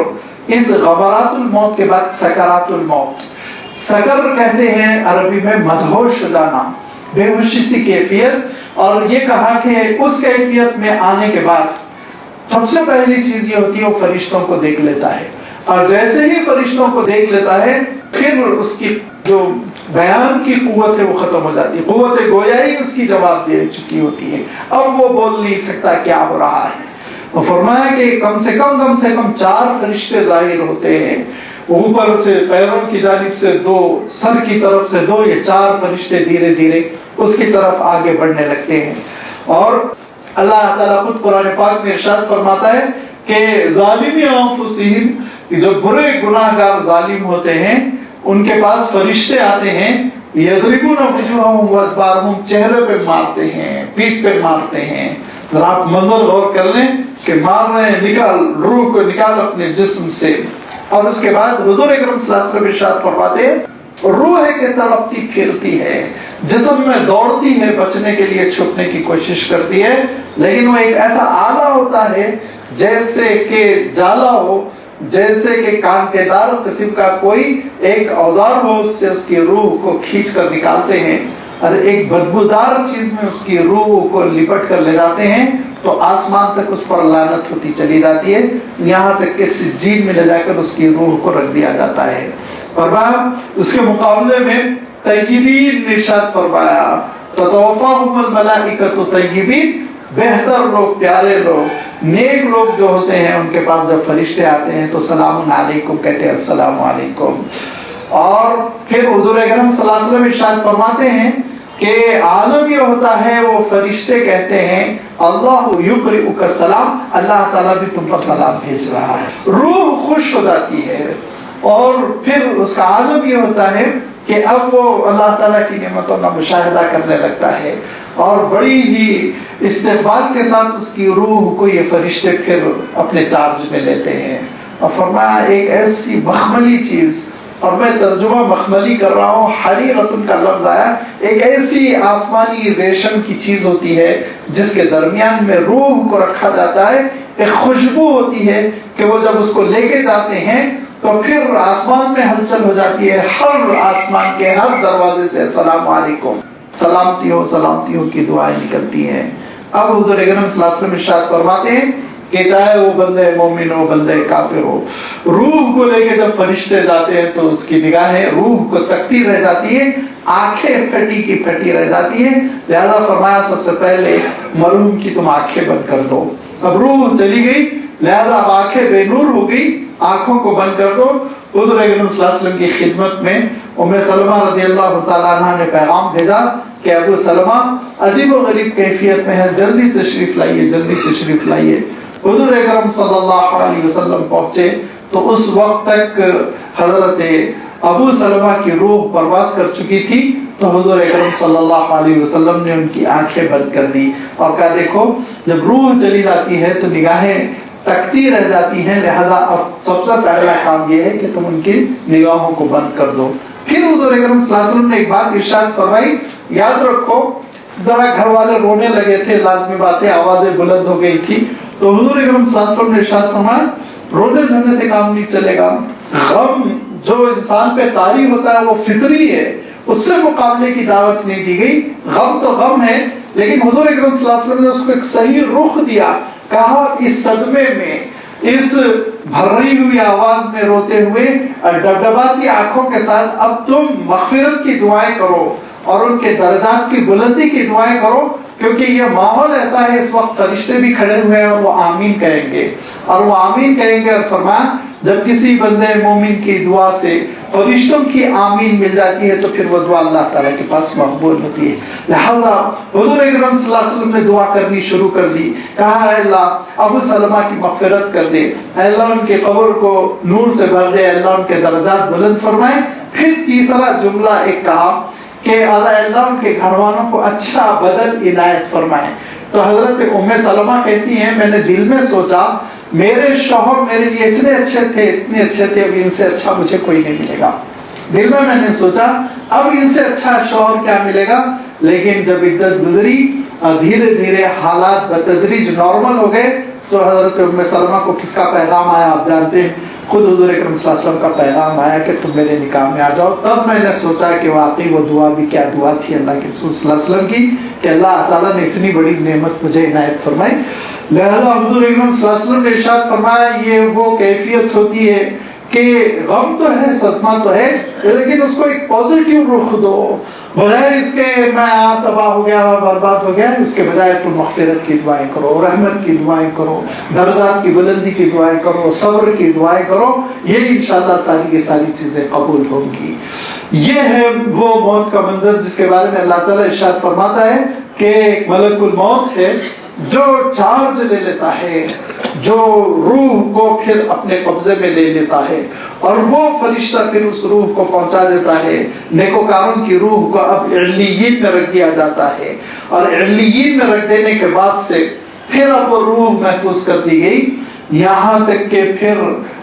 S1: اس غمرات الموت کے بعد سکرات الموت. سکر کہتے ہیں عربی میں مدہوش ہو جانا، بے ہوشی سی کیفیت. اور یہ کہا کہ اس کیفیت میں آنے کے بعد سب سے پہلی چیز یہ ہوتی ہے وہ فرشتوں کو دیکھ لیتا ہے، اور جیسے ہی فرشتوں کو دیکھ لیتا ہے پھر اس کی جو بیان کی قوت ہے وہ ختم ہو جاتی ہے، قوت گویائی اس کی جواب دے چکی ہوتی ہے. اب وہ بول نہیں سکتا کیا ہو رہا ہے. وہ فرمایا کہ کم سے کم 4 فرشتے ظاہر ہوتے ہیں، اوپر سے پیروں کی جانب سے 2، سر کی طرف سے 2، یہ 4 فرشتے دھیرے دھیرے اس کی طرف آگے بڑھنے لگتے ہیں. اور اللہ تعالیٰ خود قرآن پاک میں ارشاد فرماتا ہے کہ ظالمی انفسہم، جو برے گناہگار ظالم ہوتے ہیں ان کے پاس فرشتے آتے ہیں، یضربون وجوہہم وادبارہم، چہرے پہ مارتے ہیں، پیٹھ پہ مارتے ہیں. آپ منظر غور کر لیں کہ مار رہے ہیں، نکال روح کو نکال اپنے جسم سے. اور اس کے بعد حضور اکرم صلی اللہ علیہ وسلم ارشاد فرماتے ہیں روح ہے کہ تڑپتی پھرتی ہے، جسم میں دوڑتی ہے، بچنے کے لیے چھپنے کی کوشش کرتی ہے، لیکن وہ ایک ایسا آلہ ہوتا ہے جیسے کہ جالا ہو، جیسے کہ کانٹے دار قسم کا کوئی ایک اوزار ہو، اس سے اس کی روح کو کھینچ کر نکالتے ہیں اور ایک بدبودار چیز میں اس کی روح کو لپٹ کر لے جاتے ہیں تو آسمان تک اس پر لعنت ہوتی چلی جاتی ہے، یہاں تک کہ سجین میں لے جا کر اس کی روح کو رکھ دیا جاتا ہے. اور اس کے مقابلے میں طیبین نے ارشاد فرمایا تتوفاہم الملائکۃ طیبین، بہتر لوگ، پیارے لوگ، نیک لوگ جو ہوتے ہیں ان کے پاس جب فرشتے آتے ہیں تو سلام علیکم کہتے ہیں، السلام علیکم. اور پھر حضور اکرم صلی اللہ علیہ وسلم ارشاد فرماتے ہیں کہ عالم یہ ہوتا ہے وہ فرشتے کہتے ہیں اللہ یقرئک السلام، اللہ تعالیٰ بھی تم پر سلام بھیج رہا ہے. روح خوش ہو جاتی ہے. اور پھر اس کا عالم یہ ہوتا ہے کہ اب وہ اللہ تعالیٰ کی نعمتوں کا مشاہدہ کرنے لگتا ہے اور بڑی ہی استقبال کے ساتھ اس کی روح کو یہ فرشتے پھر اپنے چارج میں لیتے ہیں. اور فرمایا ایک ایسی مخملی چیز، اور میں ترجمہ مخملی کر رہا ہوں، حریرۃ کا لفظ آیا، ایک ایسی آسمانی ریشم کی چیز ہوتی ہے جس کے درمیان میں روح کو رکھا جاتا ہے. ایک خوشبو ہوتی ہے کہ وہ جب اس کو لے کے جاتے ہیں تو پھر آسمان میں ہلچل ہو جاتی ہے، ہر آسمان کے ہر دروازے سے السلام علیکم، سلامتی ہو کی دعائیں نکلتی ہیں. اب حضور اکرم صلی اللہ علیہ وسلم ارشاد فرماتے ہیں کہ چاہے وہ بندے مومن ہو، بندے کافر ہو، روح کو لے کے جب فرشتے جاتے ہیں تو اس کی نگاہیں روح کو تکتی رہ جاتی ہے، آنکھیں پھٹی کی پھٹی رہ جاتی ہیں. لہذا فرمایا سب سے پہلے مرحوم کی تم آنکھیں بند کر دو. اب روح چلی گئی، لہذا اب آنکھیں بے نور ہو گئی، آنکھوں کو بند کر دو. حضور اکرم صلی اللہ علیہ وسلم کی خدمت میں ام سلمہ رضی اللہ تعالیٰ عنہ نے پیغام بھیجا کہ ابو سلمہ عجیب و غریب کیفیت میں ہے، جلدی تشریف لائیے، جلدی تشریف لائیے. حضور اکرم صلی اللہ علیہ وسلم پہنچے تو اس وقت تک حضرت ابو سلمہ کی روح پرواز کر چکی تھی. تو حضور اکرم صلی اللہ علیہ وسلم نے ان کی آنکھیں بند کر دی اور کہا دیکھو جب روح چلی جاتی ہے تو نگاہیں تکتی رہ جاتی ہیں، لہذا اب سب سے پہلا کام یہ ہے کہ تم ان کی نگاہوں کو بند کر دو. پھر حضور اکرم صلی اللہ علیہ وسلم نے ایک بات ارشاد فرمائی، یاد رکھو ذرا گھر والے رونے لگے تھے، لازمی باتیں، آوازیں بلند ہو گئی تھی، تو حضور اکرم صلی اللہ علیہ وسلم نے ارشاد فرمایا رونے دھونے سے کام نہیں چلے گا. غم جو انسان پہ طاری ہوتا ہے وہ فطری ہے، اس سے مقابلے کی دعوت نہیں دی گئی. غم تو غم ہے، لیکن حضور اکرم صلی اللہ علیہ وسلم نے اس کو ایک صحیح رخ دیا. کہا اس صدمے میں، اس بھری ہوئی آواز میں روتے ہوئے ڈبڈباتی آنکھوں کے ساتھ اب تم مغفرت کی دعائیں کرو اور ان کے درجات کی بلندی کی دعائیں کرو، کیونکہ یہ ماحول ایسا ہے اس وقت فرشتے بھی کھڑے ہوئے ہیں اور وہ آمین کہیں گے. اور وہ آمین کہیں گے، اور فرمایا جب کسی بندے مومن کی دعا سے فرشتوں کی آمین مل جاتی ہے تو پھر وہ دعا اللہ تعالیٰ کے پاس مقبول ہوتی ہے. لہذا حضور اکرم صلی اللہ علیہ وسلم نے دعا کرنی شروع کر دی. کہا اے اللہ ابو سلمہ کی مغفرت کر دے، اے اللہ ان کے قبر کو نور سے بھر دے، اے اللہ ان کے درجات بلند فرمائے. پھر تیسرا جملہ ایک کہا کہ اے اللہ ان کے گھر والوں کو اچھا بدل عنایت فرمائے. تو حضرت ام سلمہ کہتی ہیں میں نے دل میں سوچا میرے شوہر میرے لیے اتنے اچھے تھے، اب ان سے اچھا مجھے کوئی نہیں ملے گا. دل میں نے سوچا اب ان سے اچھا شوہر کیا ملے گا. لیکن جب عدت گزری اور دھیرے دھیرے حالات بتدریج نارمل ہو گئے تو حضرت ام سلمہ کو کس کا پیغام آیا آپ جانتے ہیں، خود حضور اکرم صلی اللہ علیہ وسلم کا پیغام آیا کہ تم میرے نکاح میں آ جاؤ. تب میں نے سوچا کہ واقعی وہ دعا بھی کیا دعا تھی اللہ کے رسول صلی اللہ علیہ وسلم کی کہ اللہ تعالیٰ نے اتنی بڑی نعمت مجھے عنایت فرمائی. لہذا حضور اکرم صلی اللہ علیہ وسلم نے ارشاد فرمایا یہ وہ کیفیت ہوتی ہے کہ غم تو ہے، صدمہ تو ہے، لیکن اس کو ایک پازیٹیو رخ دو. بجائے اس کے میں تباہ ہو گیا برباد ہو گیا، اس کے بجائے تم مغفرت کی دعائیں کرو، رحمت کی دعائیں کرو، درجات کی بلندی کی دعائیں کرو، صبر کی دعائیں کرو. یہ انشاءاللہ ساری کی ساری چیزیں قبول ہوں گی. یہ ہے وہ موت کا منظر جس کے بارے میں اللہ تعالیٰ ارشاد فرماتا ہے کہ ایک ملک الموت ہے جو چارج لے لیتا ہے، جو روح کو پھر اپنے قبضے میں لے لیتا ہے، اور وہ فرشتہ پھر اس روح کو پہنچا دیتا ہے. نیکوکاروں کی روح کو اب علیین میں رکھ دیا جاتا ہے، اور علیین میں رکھ دینے کے بعد سے پھر اب وہ روح محفوظ کر دی گئی، یہاں تک کہ پھر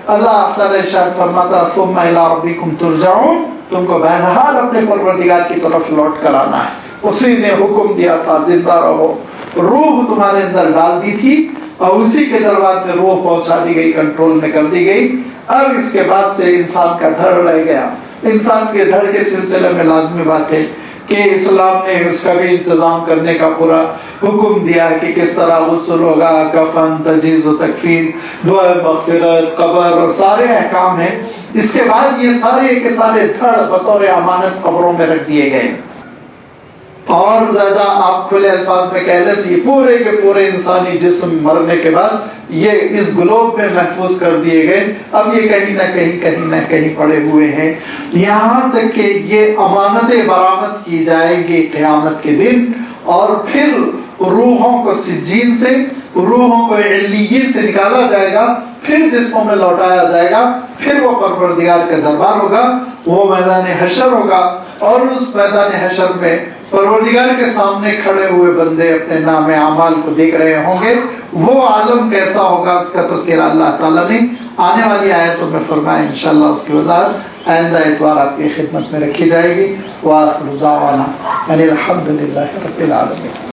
S1: اللہ تعالیٰ ارشاد فرماتا ثم الی ربکم ترجعون، تم کو بہرحال اپنے پروردگار کی طرف لوٹ کر آنا ہے. اسی نے حکم دیا تھا زندہ رہو، روح تمہارے اندر ڈال دی تھی اور اسی کے دربار میں روح پہنچا دی گئی، کنٹرول میں کر دی گئی. اب اس کے بعد سے انسان کا دھڑ رہ گیا. انسان کے دھڑ کے سلسلے میں لازمی بات ہے کہ اسلام نے اس کا بھی انتظام کرنے کا پورا حکم دیا کہ کس طرح غسل ہوگا، کفن، تجہیز و تکفین، دعا مغفرت، قبر اور سارے احکام ہیں. اس کے بعد یہ سارے کے سارے دھڑ بطور امانت قبروں میں رکھ دیے گئے. اور زیادہ آپ کھلے الفاظ میں کہہ لیں تو یہ پورے کے پورے انسانی جسم مرنے کے بعد یہ اس گلوب میں محفوظ کر دیے گئے. اب یہ کہیں نہ کہیں پڑے ہوئے ہیں، یہاں تک کہ یہ امانتیں برآمد کی جائیں گی قیامت کے دن، اور پھر روحوں کو سجین سے، روحوں کو علیین سے نکالا جائے گا، پھر جسموں میں لوٹایا جائے گا. پھر وہ پروردگار کا دربار ہوگا، وہ میدان حشر ہوگا، اور اس میدان حشر میں پروردگار کے سامنے کھڑے ہوئے بندے اپنے نام اعمال کو دیکھ رہے ہوں گے. وہ عالم کیسا ہوگا اس کا تذکرہ اللہ تعالیٰ نے آنے والی آیتوں میں فرمایا. انشاءاللہ اس کی وضاحت آئندہ اتوار آپ کی خدمت میں رکھی جائے گی. وآخر دعوانا ان الحمد للہ رب العالمین.